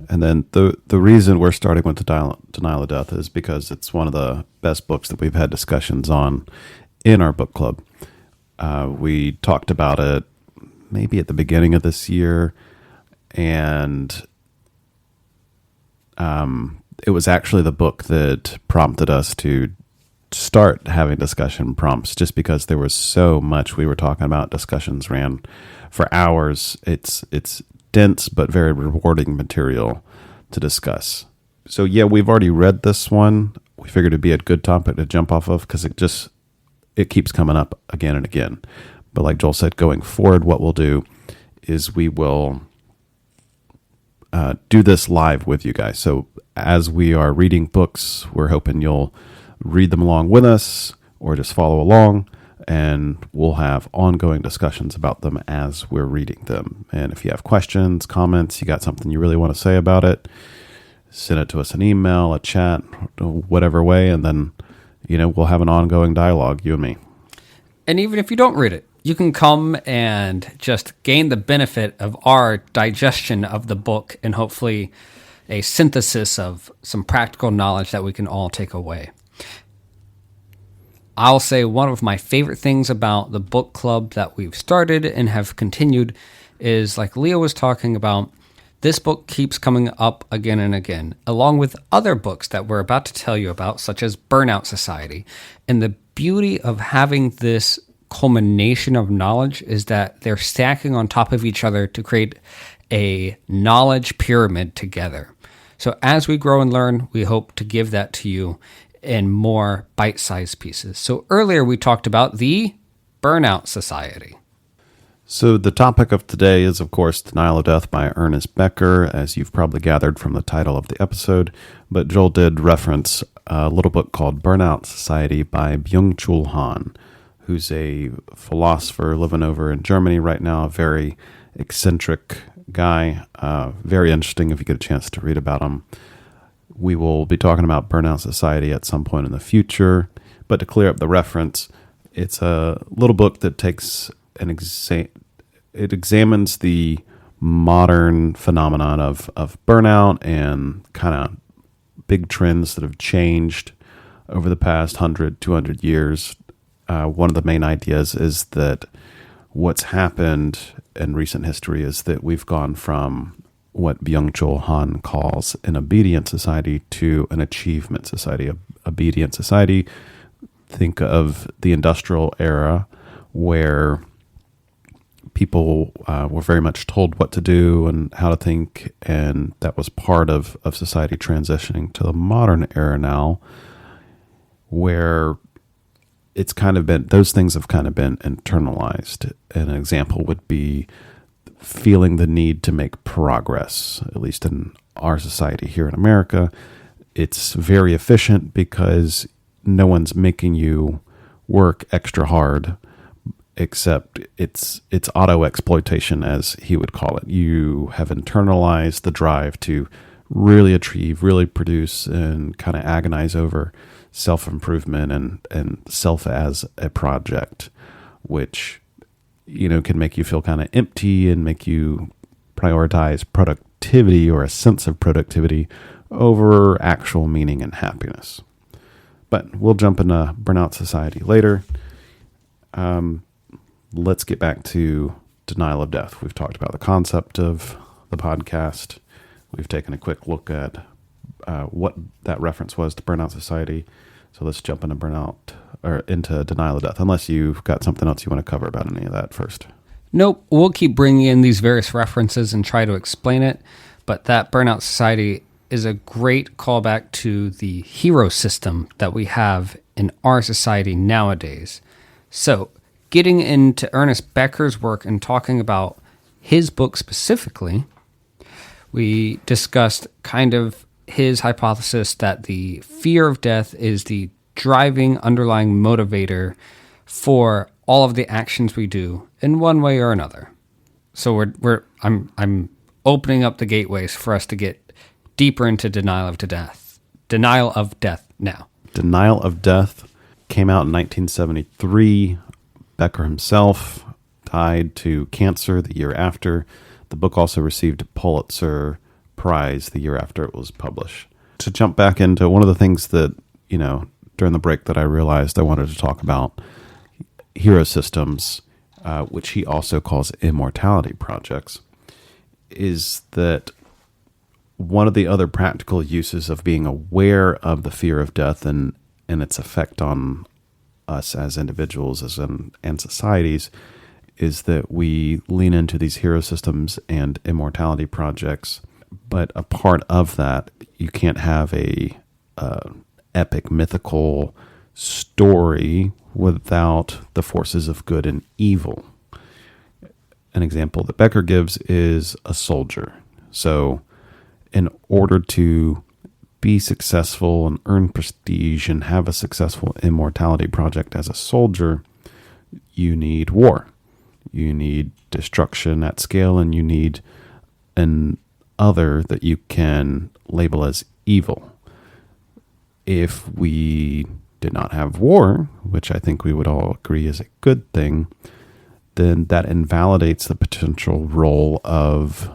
And then the reason we're starting with denial of death is because it's one of the best books that we've had discussions on in our book club. We talked about it maybe at the beginning of this year, and it was actually the book that prompted us to start having discussion prompts, just because there was so much we were talking about. Discussions ran for hours. It's dense but very rewarding material to discuss. So yeah, we've already read this one. We figured it'd be a good topic to jump off of because it keeps coming up again and again. But like Joel said, going forward, what we'll do is we will do this live with you guys. So as we are reading books, we're hoping you'll read them along with us or just follow along, and we'll have ongoing discussions about them as we're reading them. And if you have questions, comments, you got something you really want to say about it, send it to us an email, a chat, whatever way, and then, we'll have an ongoing dialogue, you and me. And even if you don't read it, you can come and just gain the benefit of our digestion of the book and hopefully a synthesis of some practical knowledge that we can all take away. I'll say one of my favorite things about the book club that we've started and have continued is, like Leo was talking about, this book keeps coming up again and again, along with other books that we're about to tell you about, such as Burnout Society. And the beauty of having this culmination of knowledge is that they're stacking on top of each other to create a knowledge pyramid together. So as we grow and learn, we hope to give that to you in more bite-sized pieces. So earlier we talked about the Burnout Society. So the topic of today is, of course, Denial of Death by Ernest Becker, as you've probably gathered from the title of the episode. But Joel did reference a little book called Burnout Society by Byung-Chul Han, who's a philosopher living over in Germany right now, a very eccentric guy, very interesting if you get a chance to read about him. We will be talking about Burnout Society at some point in the future, but to clear up the reference, it's a little book that takes it examines the modern phenomenon of burnout and kind of big trends that have changed over the past 100, 200 years. One of the main ideas is that what's happened in recent history is that we've gone from what Byung-Chul Han calls an obedient society to an achievement society. Obedient society, think of the industrial era where people were very much told what to do and how to think, and that was part of society transitioning to the modern era now, where it's kind of been, those things have kind of been internalized. An example would be feeling the need to make progress, at least in our society here in America. It's very efficient because no one's making you work extra hard, except it's auto exploitation, as he would call it. You have internalized the drive to really achieve, really produce, and kind of agonize over self-improvement and self as a project, which, can make you feel kind of empty and make you prioritize productivity or a sense of productivity over actual meaning and happiness. But we'll jump into Burnout Society later. Let's get back to Denial of Death. We've talked about the concept of the podcast. We've taken a quick look at what that reference was to Burnout Society. So let's jump into Denial of Death, unless you've got something else you want to cover about any of that first. Nope, we'll keep bringing in these various references and try to explain it, but that Burnout Society is a great callback to the hero system that we have in our society nowadays. So, getting into Ernest Becker's work and talking about his book specifically, we discussed kind of his hypothesis that the fear of death is the driving underlying motivator for all of the actions we do in one way or another. So I'm opening up the gateways for us to get deeper into denial of death. Denial of death now. Denial of Death came out in 1973. Becker himself died to cancer the year after. The book also received a Pulitzer Prize the year after it was published. To jump back into one of the things that, during the break that I realized I wanted to talk about, hero systems, which he also calls immortality projects, is that one of the other practical uses of being aware of the fear of death and its effect on us as individuals and societies is that we lean into these hero systems and immortality projects. But a part of that, you can't have a epic mythical story without the forces of good and evil. An example that Becker gives is a soldier. So in order to be successful and earn prestige and have a successful immortality project as a soldier, you need war. You need destruction at scale, and you need an other that you can label as evil. If we did not have war, which I think we would all agree is a good thing, then that invalidates the potential role of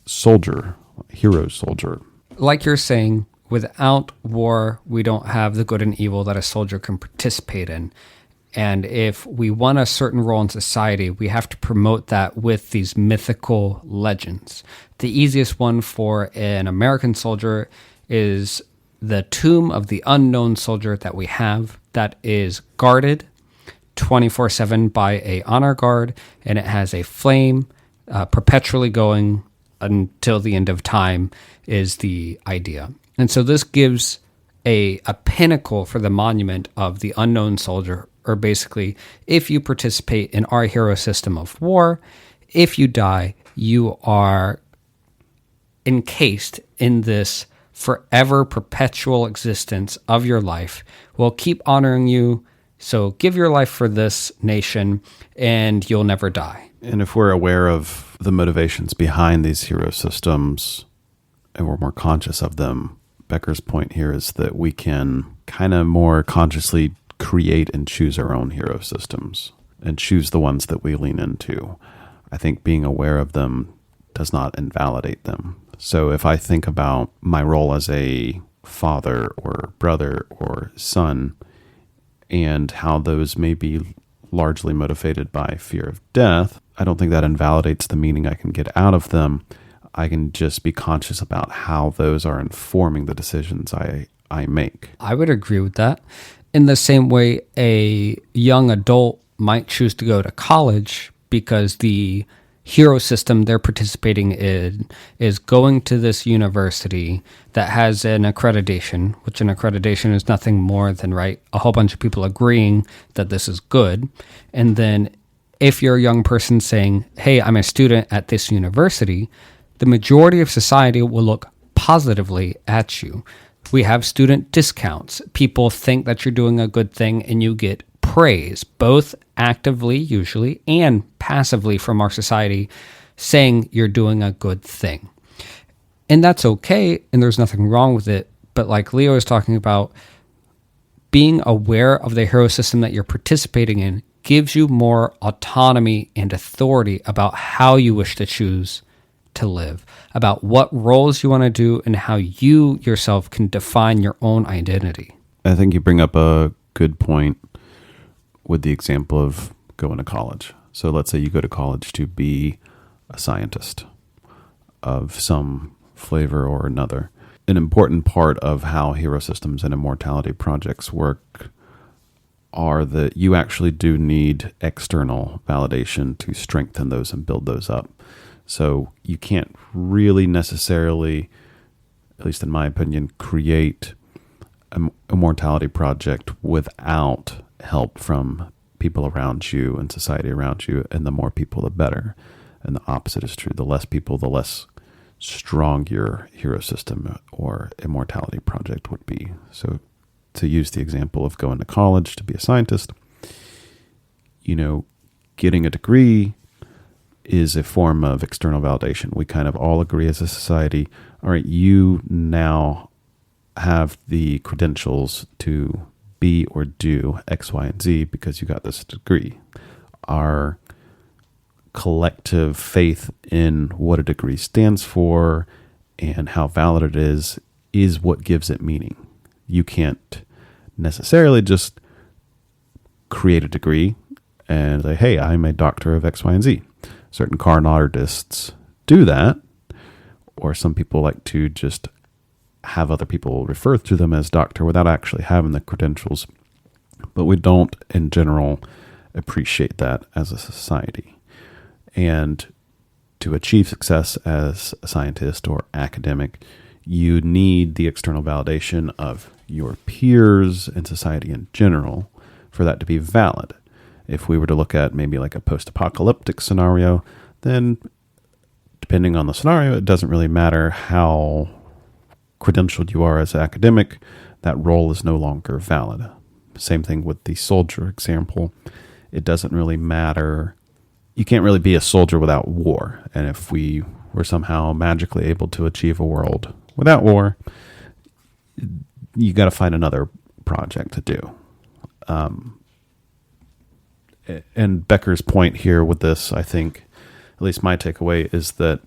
soldier, hero soldier. Like you're saying, without war, we don't have the good and evil that a soldier can participate in. And if we want a certain role in society, we have to promote that with these mythical legends. The easiest one for an American soldier is the tomb of the unknown soldier that we have that is guarded 24/7 by a honor guard, and it has a flame perpetually going until the end of time is the idea. And so this gives a pinnacle for the monument of the unknown soldier, or basically, if you participate in our hero system of war, if you die, you are encased in this forever perpetual existence of your life. We'll keep honoring you, so give your life for this nation, and you'll never die. And if we're aware of the motivations behind these hero systems, and we're more conscious of them, Becker's point here is that we can kind of more consciously create and choose our own hero systems and choose the ones that we lean into. I think being aware of them does not invalidate them. So if I think about my role as a father or brother or son and how those may be largely motivated by fear of death, I don't think that invalidates the meaning I can get out of them. I can just be conscious about how those are informing the decisions I make. I would agree with that. In the same way, a young adult might choose to go to college because the hero system they're participating in is going to this university that has an accreditation, which an accreditation is nothing more than, right, a whole bunch of people agreeing that this is good. And then if you're a young person saying, hey, I'm a student at this university, the majority of society will look positively at you. We have student discounts. People think that you're doing a good thing, and you get praise, both actively usually and passively from our society, saying you're doing a good thing. And that's okay, and there's nothing wrong with it. But like Leo is talking about, being aware of the hero system that you're participating in gives you more autonomy and authority about how you wish to choose to live, about what roles you want to do, and how you yourself can define your own identity. I think you bring up a good point with the example of going to college. So let's say you go to college to be a scientist of some flavor or another. An important part of how hero systems and immortality projects work are that you actually do need external validation to strengthen those and build those up. So you can't really necessarily, at least in my opinion, create an immortality project without help from people around you and society around you, and the more people, the better. And the opposite is true. The less people, the less strong your hero system or immortality project would be. So to use the example of going to college to be a scientist, getting a degree is a form of external validation. We kind of all agree as a society, all right, you now have the credentials to be or do X, Y, and Z because you got this degree. Our collective faith in what a degree stands for and how valid it is what gives it meaning. You can't necessarily just create a degree and say, hey, I'm a doctor of X, Y, and Z. Certain artists do that, or some people like to just have other people refer to them as doctor without actually having the credentials. But we don't, in general, appreciate that as a society. And to achieve success as a scientist or academic, you need the external validation of your peers and society in general for that to be valid. If we were to look at maybe like a post-apocalyptic scenario, then depending on the scenario, it doesn't really matter how credentialed you are as an academic, that role is no longer valid. Same thing with the soldier example. It doesn't really matter. You can't really be a soldier without war. And if we were somehow magically able to achieve a world without war, you got to find another project to do. And Becker's point here with this, I think, at least my takeaway, is that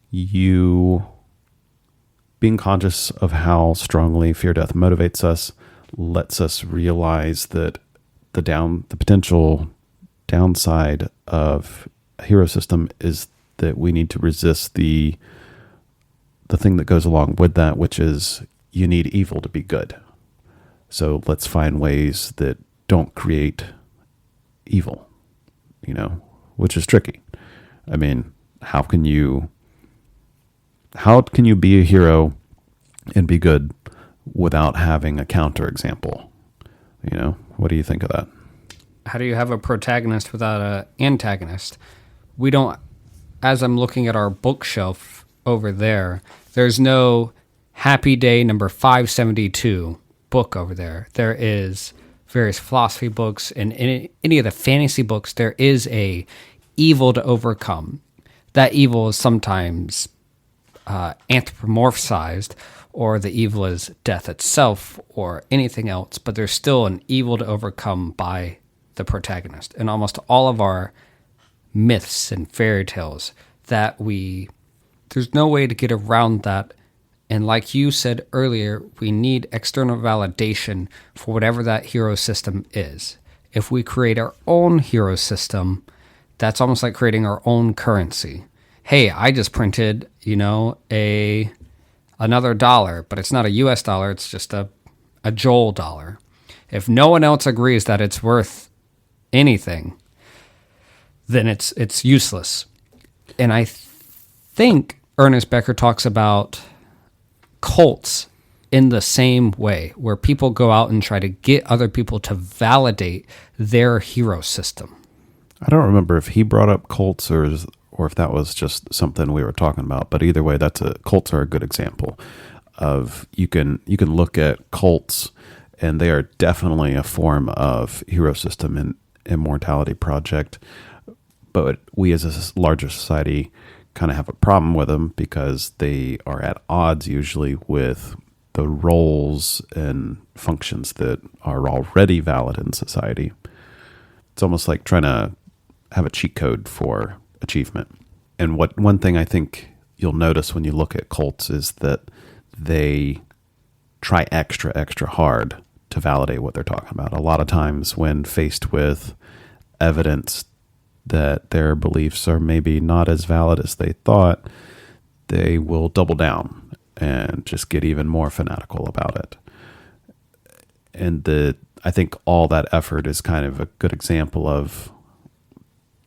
you being conscious of how strongly fear death motivates us lets us realize that the potential downside of a hero system is that we need to resist the thing that goes along with that, which is you need evil to be good. So let's find ways that don't create evil, which is tricky. I mean, how can you be a hero and be good without having a counterexample? What do you think of that? How do you have a protagonist without an antagonist? We don't, as I'm looking at our bookshelf over there, there's no Happy Day number 572 book over there. There is various philosophy books, and in any of the fantasy books, there is a evil to overcome. That evil is sometimes anthropomorphized, or the evil is death itself, or anything else, but there's still an evil to overcome by the protagonist. And almost all of our myths and fairy tales there's no way to get around that. And like you said earlier, we need external validation for whatever that hero system is. If we create our own hero system, that's almost like creating our own currency. Hey, I just printed, another dollar, but it's not a US dollar, it's just a Joel dollar. If no one else agrees that it's worth anything, then it's useless. And I think Ernest Becker talks about cults in the same way, where people go out and try to get other people to validate their hero system. I don't remember if he brought up cults or if that was just something we were talking about, but either way, cults are a good example of you can look at cults, and they are definitely a form of hero system and immortality project. But we as a larger society kind of have a problem with them because they are at odds usually with the roles and functions that are already valid in society. It's almost like trying to have a cheat code for achievement. And one thing I think you'll notice when you look at cults is that they try extra, extra hard to validate what they're talking about. A lot of times when faced with evidence that their beliefs are maybe not as valid as they thought, they will double down and just get even more fanatical about it. And I think all that effort is kind of a good example of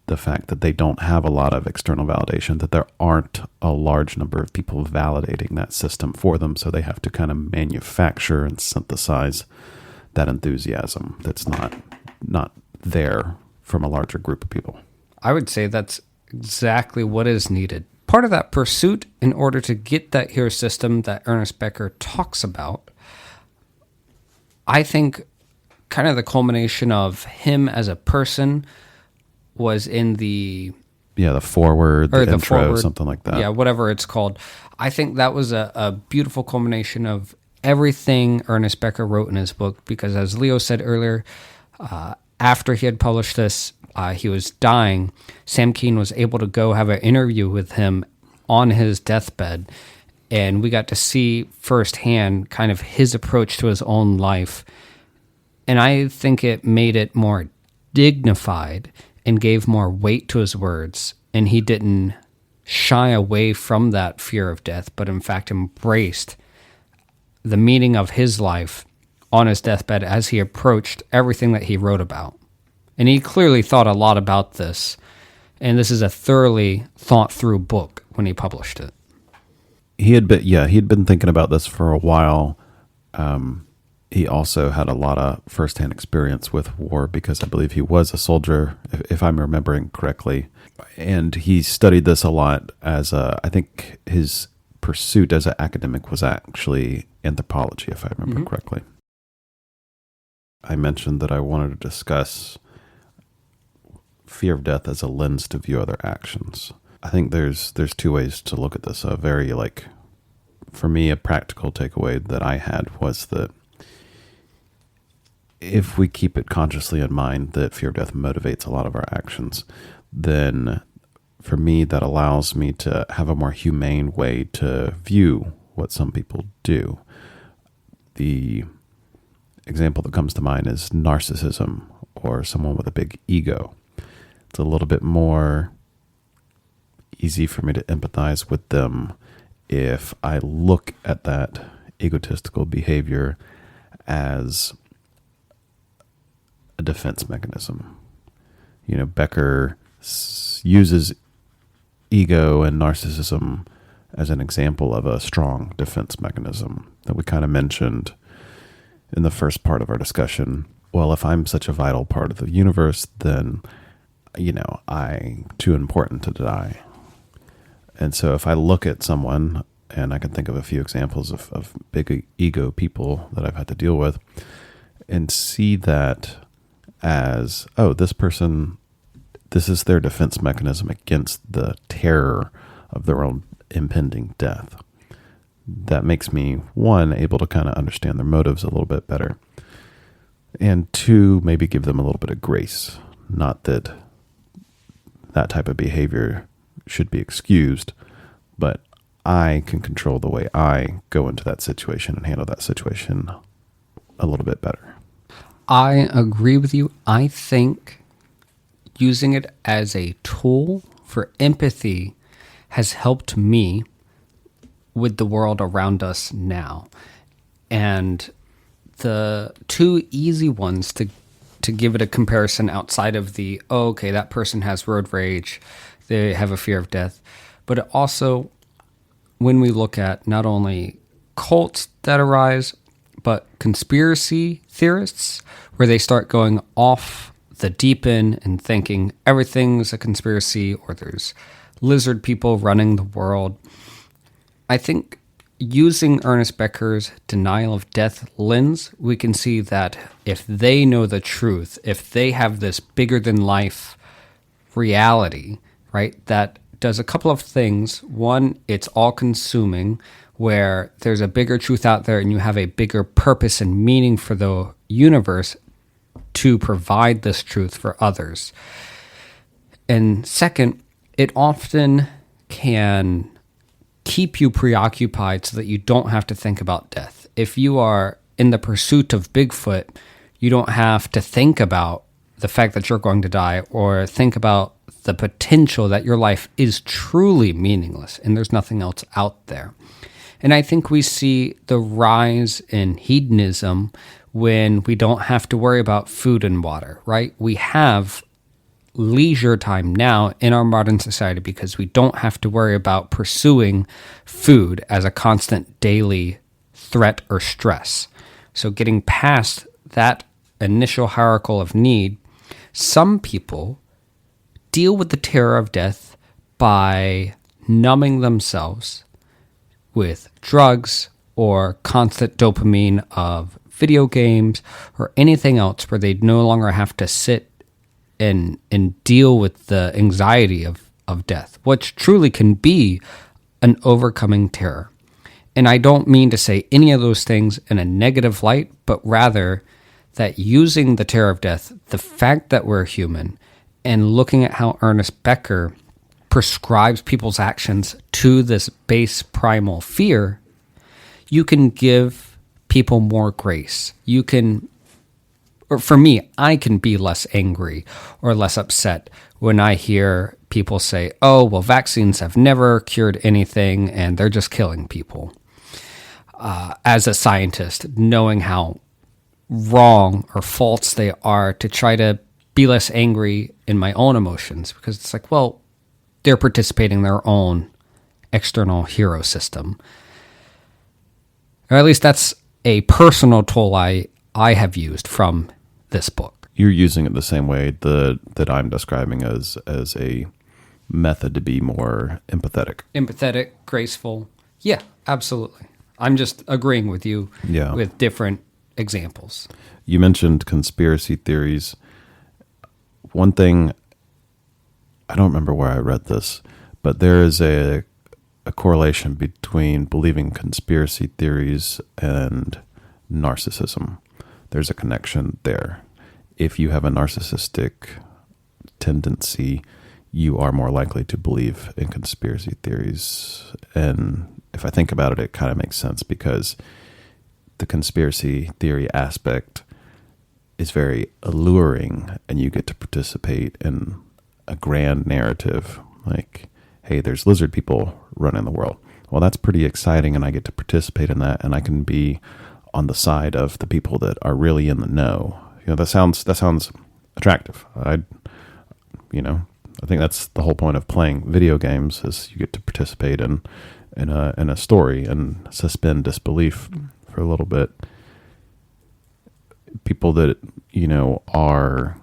the fact that they don't have a lot of external validation, that there aren't a large number of people validating that system for them, so they have to kind of manufacture and synthesize that enthusiasm that's not there from a larger group of people. I would say that's exactly what is needed. Part of that pursuit in order to get that hero system that Ernest Becker talks about, I think kind of the culmination of him as a person was in the foreword, the intro, foreword, something like that. Yeah, whatever it's called. I think that was a beautiful culmination of everything Ernest Becker wrote in his book, because as Leo said earlier, after he had published this, he was dying. Sam Keen was able to go have an interview with him on his deathbed, and we got to see firsthand kind of his approach to his own life. And I think it made it more dignified and gave more weight to his words. And he didn't shy away from that fear of death, but in fact embraced the meaning of his life on his deathbed as he approached everything that he wrote about. And he clearly thought a lot about this. And this is a thoroughly thought through book when he published it. He'd been thinking about this for a while. He also had a lot of firsthand experience with war, because I believe he was a soldier, if I'm remembering correctly. And he studied this a lot I think his pursuit as an academic was actually anthropology, if I remember correctly. I mentioned that I wanted to discuss fear of death as a lens to view other actions. I think there's two ways to look at this. A very, for me, a practical takeaway that I had was that if we keep it consciously in mind that fear of death motivates a lot of our actions, then for me, that allows me to have a more humane way to view what some people do. The example that comes to mind is narcissism, or someone with a big ego. It's a little bit more easy for me to empathize with them if I look at that egotistical behavior as a defense mechanism. Becker uses ego and narcissism as an example of a strong defense mechanism that we kind of mentioned in the first part of our discussion. Well, if I'm such a vital part of the universe, then, I'm too important to die. And so if I look at someone, and I can think of a few examples of big ego people that I've had to deal with, and see that as, this person, this is their defense mechanism against the terror of their own impending death. That makes me, one, able to kind of understand their motives a little bit better, and two, maybe give them a little bit of grace. Not that that type of behavior should be excused, but I can control the way I go into that situation and handle that situation a little bit better. I agree with you. I think using it as a tool for empathy has helped me with the world around us now. And the two easy ones to give it a comparison outside of the, that person has road rage, they have a fear of death, but it also, when we look at not only cults that arise, but conspiracy theorists, where they start going off the deep end and thinking everything's a conspiracy, or there's lizard people running the world. I think using Ernest Becker's denial of death lens, we can see that if they know the truth, if they have this bigger than life reality, right, that does a couple of things. One, it's all consuming, where there's a bigger truth out there and you have a bigger purpose and meaning for the universe to provide this truth for others. And second, it often can keep you preoccupied so that you don't have to think about death. If you are in the pursuit of Bigfoot, you don't have to think about the fact that you're going to die, or think about the potential that your life is truly meaningless and there's nothing else out there. And I think we see the rise in hedonism when we don't have to worry about food and water, right? We have leisure time now in our modern society because we don't have to worry about pursuing food as a constant daily threat or stress. So getting past that initial hierarchy of need, some people deal with the terror of death by numbing themselves with drugs or constant dopamine of video games or anything else where they no longer have to sit and deal with the anxiety of death, which truly can be an overcoming terror. And I don't mean to say any of those things in a negative light, but rather that using the terror of death, the fact that we're human, and looking at how Ernest Becker prescribes people's actions to this base primal fear, you can give people more grace. You can, or for me, I can be less angry or less upset when I hear people say, oh, well, vaccines have never cured anything and they're just killing people. As a scientist, knowing how wrong or false they are, to try to be less angry in my own emotions, because it's like, well, they're participating in their own external hero system. Or at least that's a personal tool I have used from this book. You're using it the same way that I'm describing as a method to be more empathetic. Empathetic, graceful. Yeah, absolutely. I'm just agreeing with you with different examples. You mentioned conspiracy theories. One thing, I don't remember where I read this, but there is a correlation between believing conspiracy theories and narcissism. There's a connection there. If you have a narcissistic tendency, you are more likely to believe in conspiracy theories. And if I think about it, it kind of makes sense, because the conspiracy theory aspect is very alluring, and you get to participate in a grand narrative like, hey, there's lizard people running the world. Well, that's pretty exciting, and I get to participate in that, and I can be on the side of the people that are really in the know. That sounds attractive. I think that's the whole point of playing video games, is you get to participate in a story and suspend disbelief for a little bit. People that are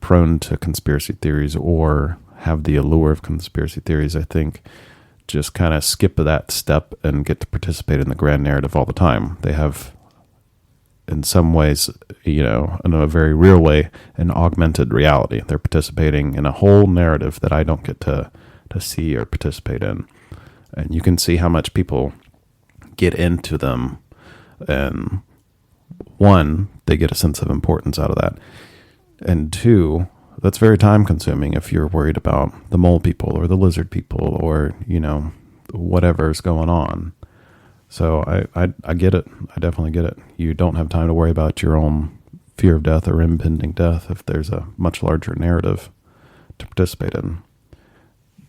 prone to conspiracy theories or have the allure of conspiracy theories, I think, just kind of skip that step and get to participate in the grand narrative all the time. They have, in some ways, in a very real way, an augmented reality. They're participating in a whole narrative that I don't get to see or participate in. And you can see how much people get into them. And one, they get a sense of importance out of that. And two, that's very time consuming if you're worried about the mole people or the lizard people or, whatever's going on. So I get it. I definitely get it. You don't have time to worry about your own fear of death or impending death if there's a much larger narrative to participate in.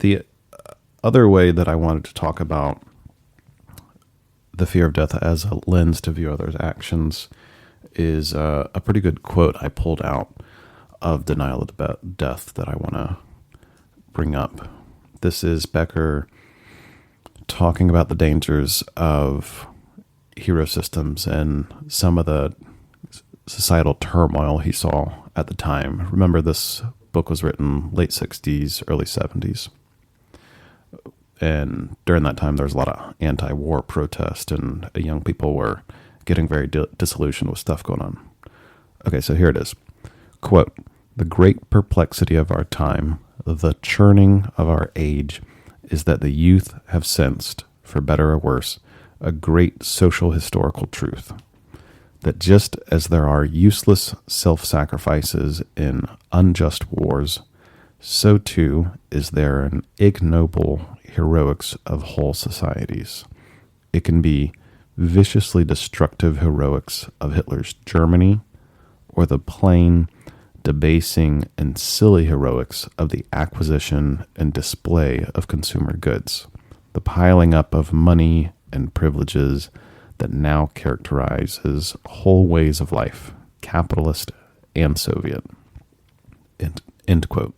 The other way that I wanted to talk about the fear of death as a lens to view others' actions is a pretty good quote I pulled out of Denial of Death that I want to bring up. This is Becker talking about the dangers of hero systems and some of the societal turmoil he saw at the time. Remember, this book was written late 60s, early 70s. And during that time, there was a lot of anti-war protest, and young people were getting very disillusioned with stuff going on. Okay, so here it is. Quote, "The great perplexity of our time, the churning of our age, is that the youth have sensed, for better or worse, a great social historical truth. That just as there are useless self-sacrifices in unjust wars, so too is there an ignoble heroics of whole societies. It can be viciously destructive heroics of Hitler's Germany, or the plain, debasing, and silly heroics of the acquisition and display of consumer goods, the piling up of money and privileges that now characterizes whole ways of life, capitalist and Soviet." End quote.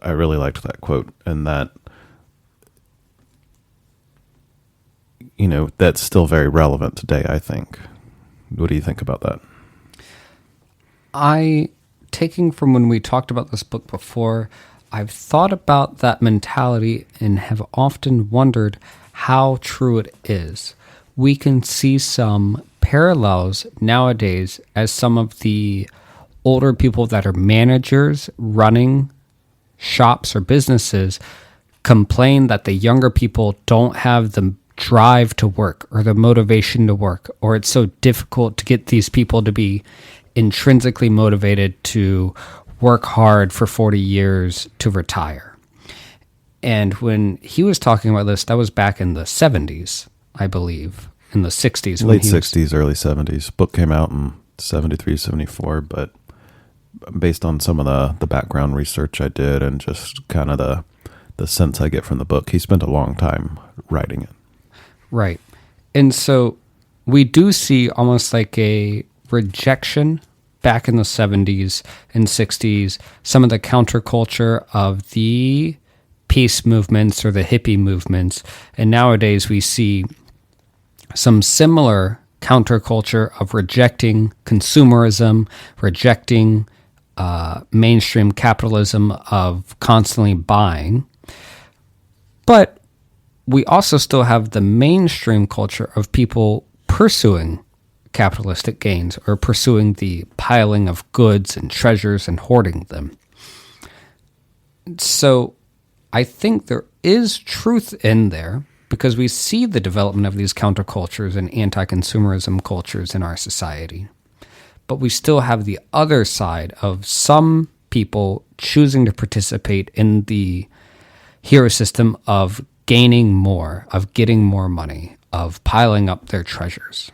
I really liked that quote, and that, that's still very relevant today, I think. What do you think about that? I taking from when we talked about this book before, I've thought about that mentality and have often wondered how true it is. We can see some parallels nowadays as some of the older people that are managers running shops or businesses complain that the younger people don't have the drive to work or the motivation to work, or it's so difficult to get these people to be intrinsically motivated to work hard for 40 years to retire. And when he was talking about this, that was back in the 70s, I believe, in the 60s. Late 60s, early 70s. Book came out in 73, 74, but based on some of the background research I did and just kind of the sense I get from the book, he spent a long time writing it. Right. And so we do see almost like a rejection back in the 70s and 60s, some of the counterculture of the peace movements or the hippie movements. And nowadays we see some similar counterculture of rejecting consumerism, rejecting mainstream capitalism of constantly buying. But we also still have the mainstream culture of people pursuing capitalistic gains or pursuing the piling of goods and treasures and hoarding them. So I think there is truth in there because we see the development of these countercultures and anti-consumerism cultures in our society. But we still have the other side of some people choosing to participate in the hero system of gaining more, of getting more money, of piling up their treasures.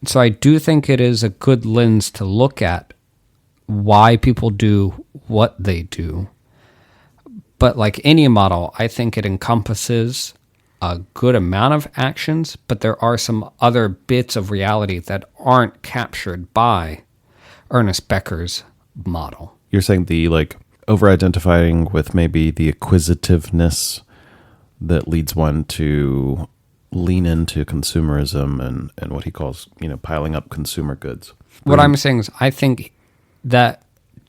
So I do think it is a good lens to look at why people do what they do. But like any model, I think it encompasses a good amount of actions, but there are some other bits of reality that aren't captured by Ernest Becker's model. You're saying the over-identifying with maybe the acquisitiveness that leads one to lean into consumerism and what he calls, piling up consumer goods. What I'm saying is I think that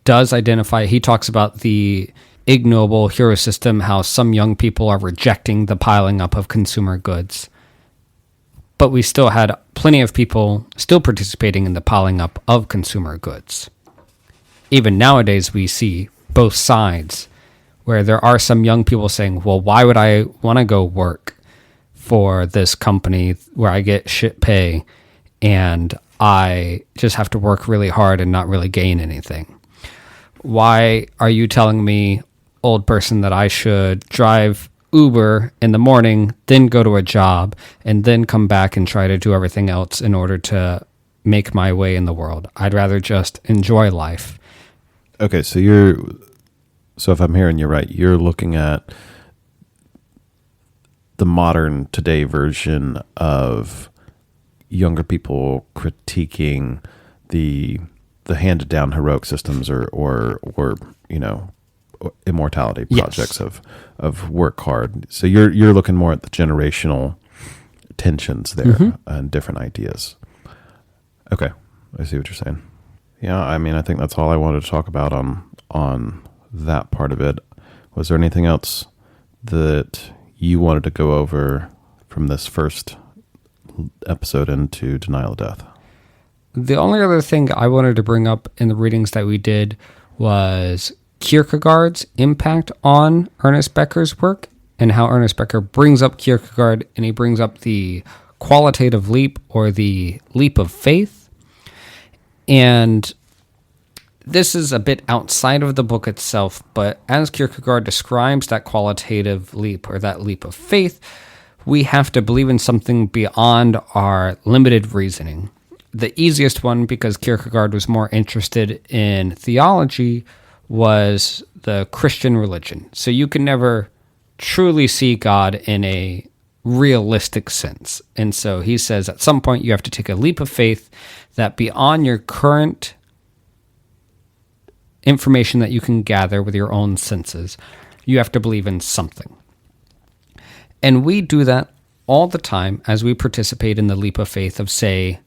does identify, he talks about the ignoble hero system, how some young people are rejecting the piling up of consumer goods. But we still had plenty of people still participating in the piling up of consumer goods. Even nowadays we see both sides, where there are some young people saying, well, why would I want to go work for this company where I get shit pay and I just have to work really hard and not really gain anything? Why are you telling me, old person, that I should drive Uber in the morning, then go to a job, and then come back and try to do everything else in order to make my way in the world? I'd rather just enjoy life. Okay, so if I'm hearing you right, you're looking at the modern today version of younger people critiquing the handed down heroic systems or immortality projects of work hard. So you're looking more at the generational tensions there and different ideas. Okay, I see what you're saying. Yeah, I mean, I think that's all I wanted to talk about on that part of it. Was there anything else that you wanted to go over from this first episode into Denial of Death? The only other thing I wanted to bring up in the readings that we did was Kierkegaard's impact on Ernest Becker's work and how Ernest Becker brings up Kierkegaard, and he brings up the qualitative leap or the leap of faith. And this is a bit outside of the book itself, but as Kierkegaard describes that qualitative leap or that leap of faith, we have to believe in something beyond our limited reasoning. The easiest one, because Kierkegaard was more interested in theology, was the Christian religion. So you can never truly see God in a realistic sense. And so he says at some point you have to take a leap of faith that beyond your current information that you can gather with your own senses, you have to believe in something. And we do that all the time as we participate in the leap of faith of, say,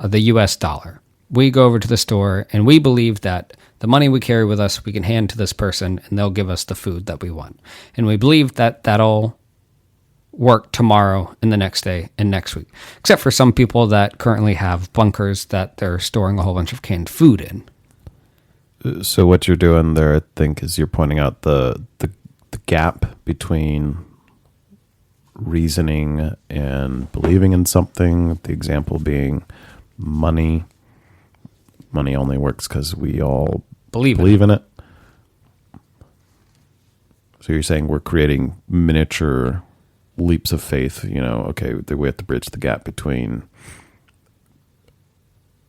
the US dollar. we go over to the store and we believe that the money we carry with us, we can hand to this person and they'll give us the food that we want. And we believe that that'll work tomorrow and the next day and next week, except for some people that currently have bunkers that they're storing a whole bunch of canned food in. So what you're doing there, I think, is you're pointing out the gap between reasoning and believing in something. The example being money. Money only works because we all believe in it. So you're saying we're creating miniature leaps of faith. Okay, we have to bridge the gap between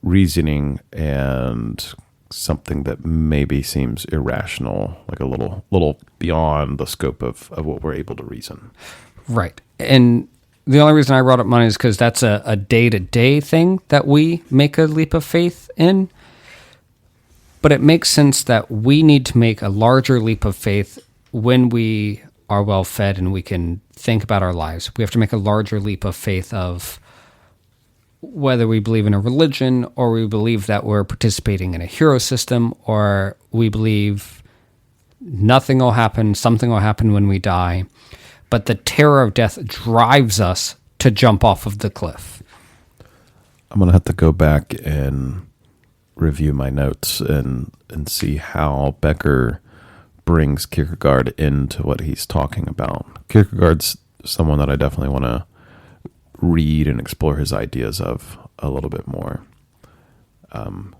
reasoning and something that maybe seems irrational, like a little beyond the scope of what we're able to reason. Right. And the only reason I brought up money is because that's a day-to-day thing that we make a leap of faith in. But it makes sense that we need to make a larger leap of faith when we are well-fed and we can think about our lives. We have to make a larger leap of faith of whether we believe in a religion or we believe that we're participating in a hero system or we believe nothing will happen, something will happen when we die. But the terror of death drives us to jump off of the cliff. I'm going to have to go back and review my notes and see how Becker brings Kierkegaard into what he's talking about. Kierkegaard's someone that I definitely want to read and explore his ideas of a little bit more. But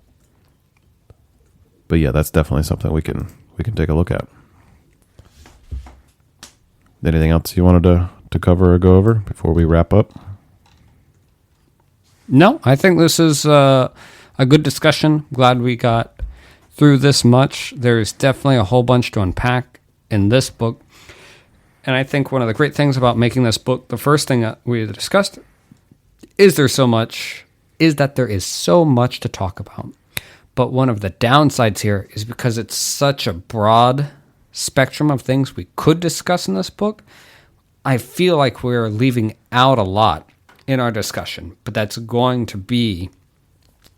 yeah, that's definitely something we can take a look at. Anything else you wanted to cover or go over before we wrap up? No, I think this is a good discussion. Glad we got through this much. There's definitely a whole bunch to unpack in this book. And I think one of the great things about making this book, the first thing that we discussed, is that there is so much to talk about. But one of the downsides here is because it's such a broad spectrum of things we could discuss in this book, I feel like we're leaving out a lot in our discussion. But that's going to be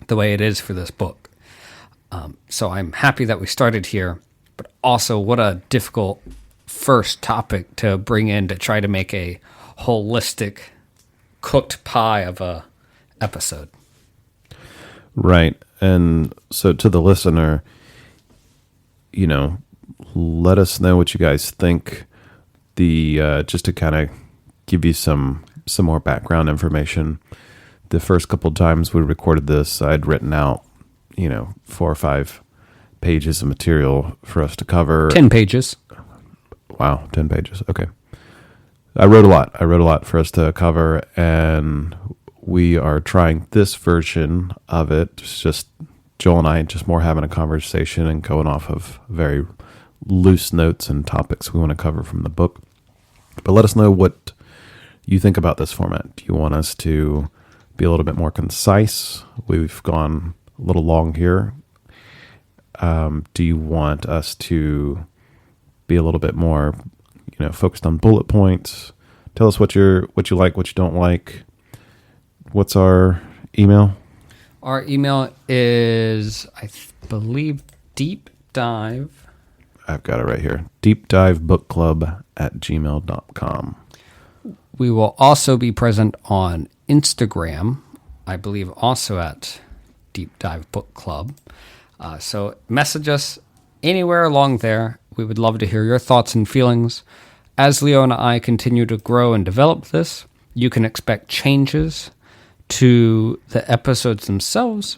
the way it is for this book. So I'm happy that we started here, but also what a difficult first topic to bring in to try to make a holistic cooked pie of a episode. Right. And so to the listener, let us know what you guys think. Just to kind of give you some more background information. The first couple of times we recorded this, I'd written out 4 or 5 pages of material for us to cover. 10 pages. Wow, 10 pages. Okay. I wrote a lot for us to cover, and we are trying this version of it. It's just Joel and I just more having a conversation and going off of very loose notes and topics we want to cover from the book. But let us know what you think about this format. Do you want us to be a little bit more concise? We've gone a little long here. Do you want us to be a little bit more, focused on bullet points? Tell us what you like, what you don't like. What's our email? Our email is, I believe, Deep Dive. I've got it right here. deepdivebookclub@gmail.com. We will also be present on Instagram, I believe also at Deep Dive Book Club. So message us anywhere along there. We would love to hear your thoughts and feelings. As Leo and I continue to grow and develop this, you can expect changes to the episodes themselves,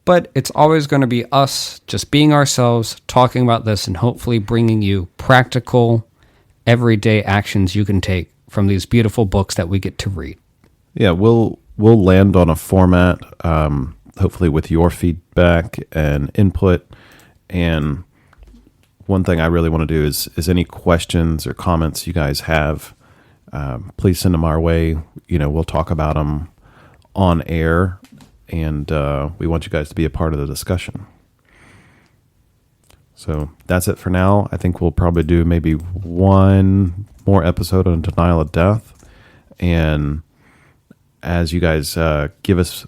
but it's always going to be us just being ourselves, talking about this, and hopefully bringing you practical, everyday actions you can take from these beautiful books that we get to read. Yeah, we'll land on a format, hopefully with your feedback and input. And one thing I really want to do is any questions or comments you guys have, please send them our way. We'll talk about them on air, and we want you guys to be a part of the discussion. So that's it for now. I think we'll probably do maybe one more episode on denial of death. And as you guys give us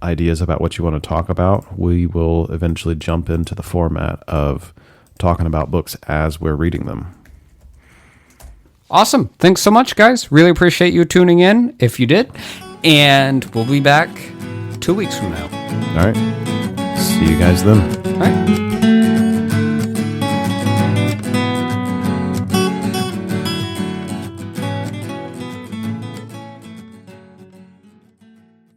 ideas about what you want to talk about, we will eventually jump into the format of talking about books as we're reading them. Awesome. Thanks so much, guys. Really appreciate you tuning in, if you did. And we'll be back 2 weeks from now. All right. See you guys then. All right.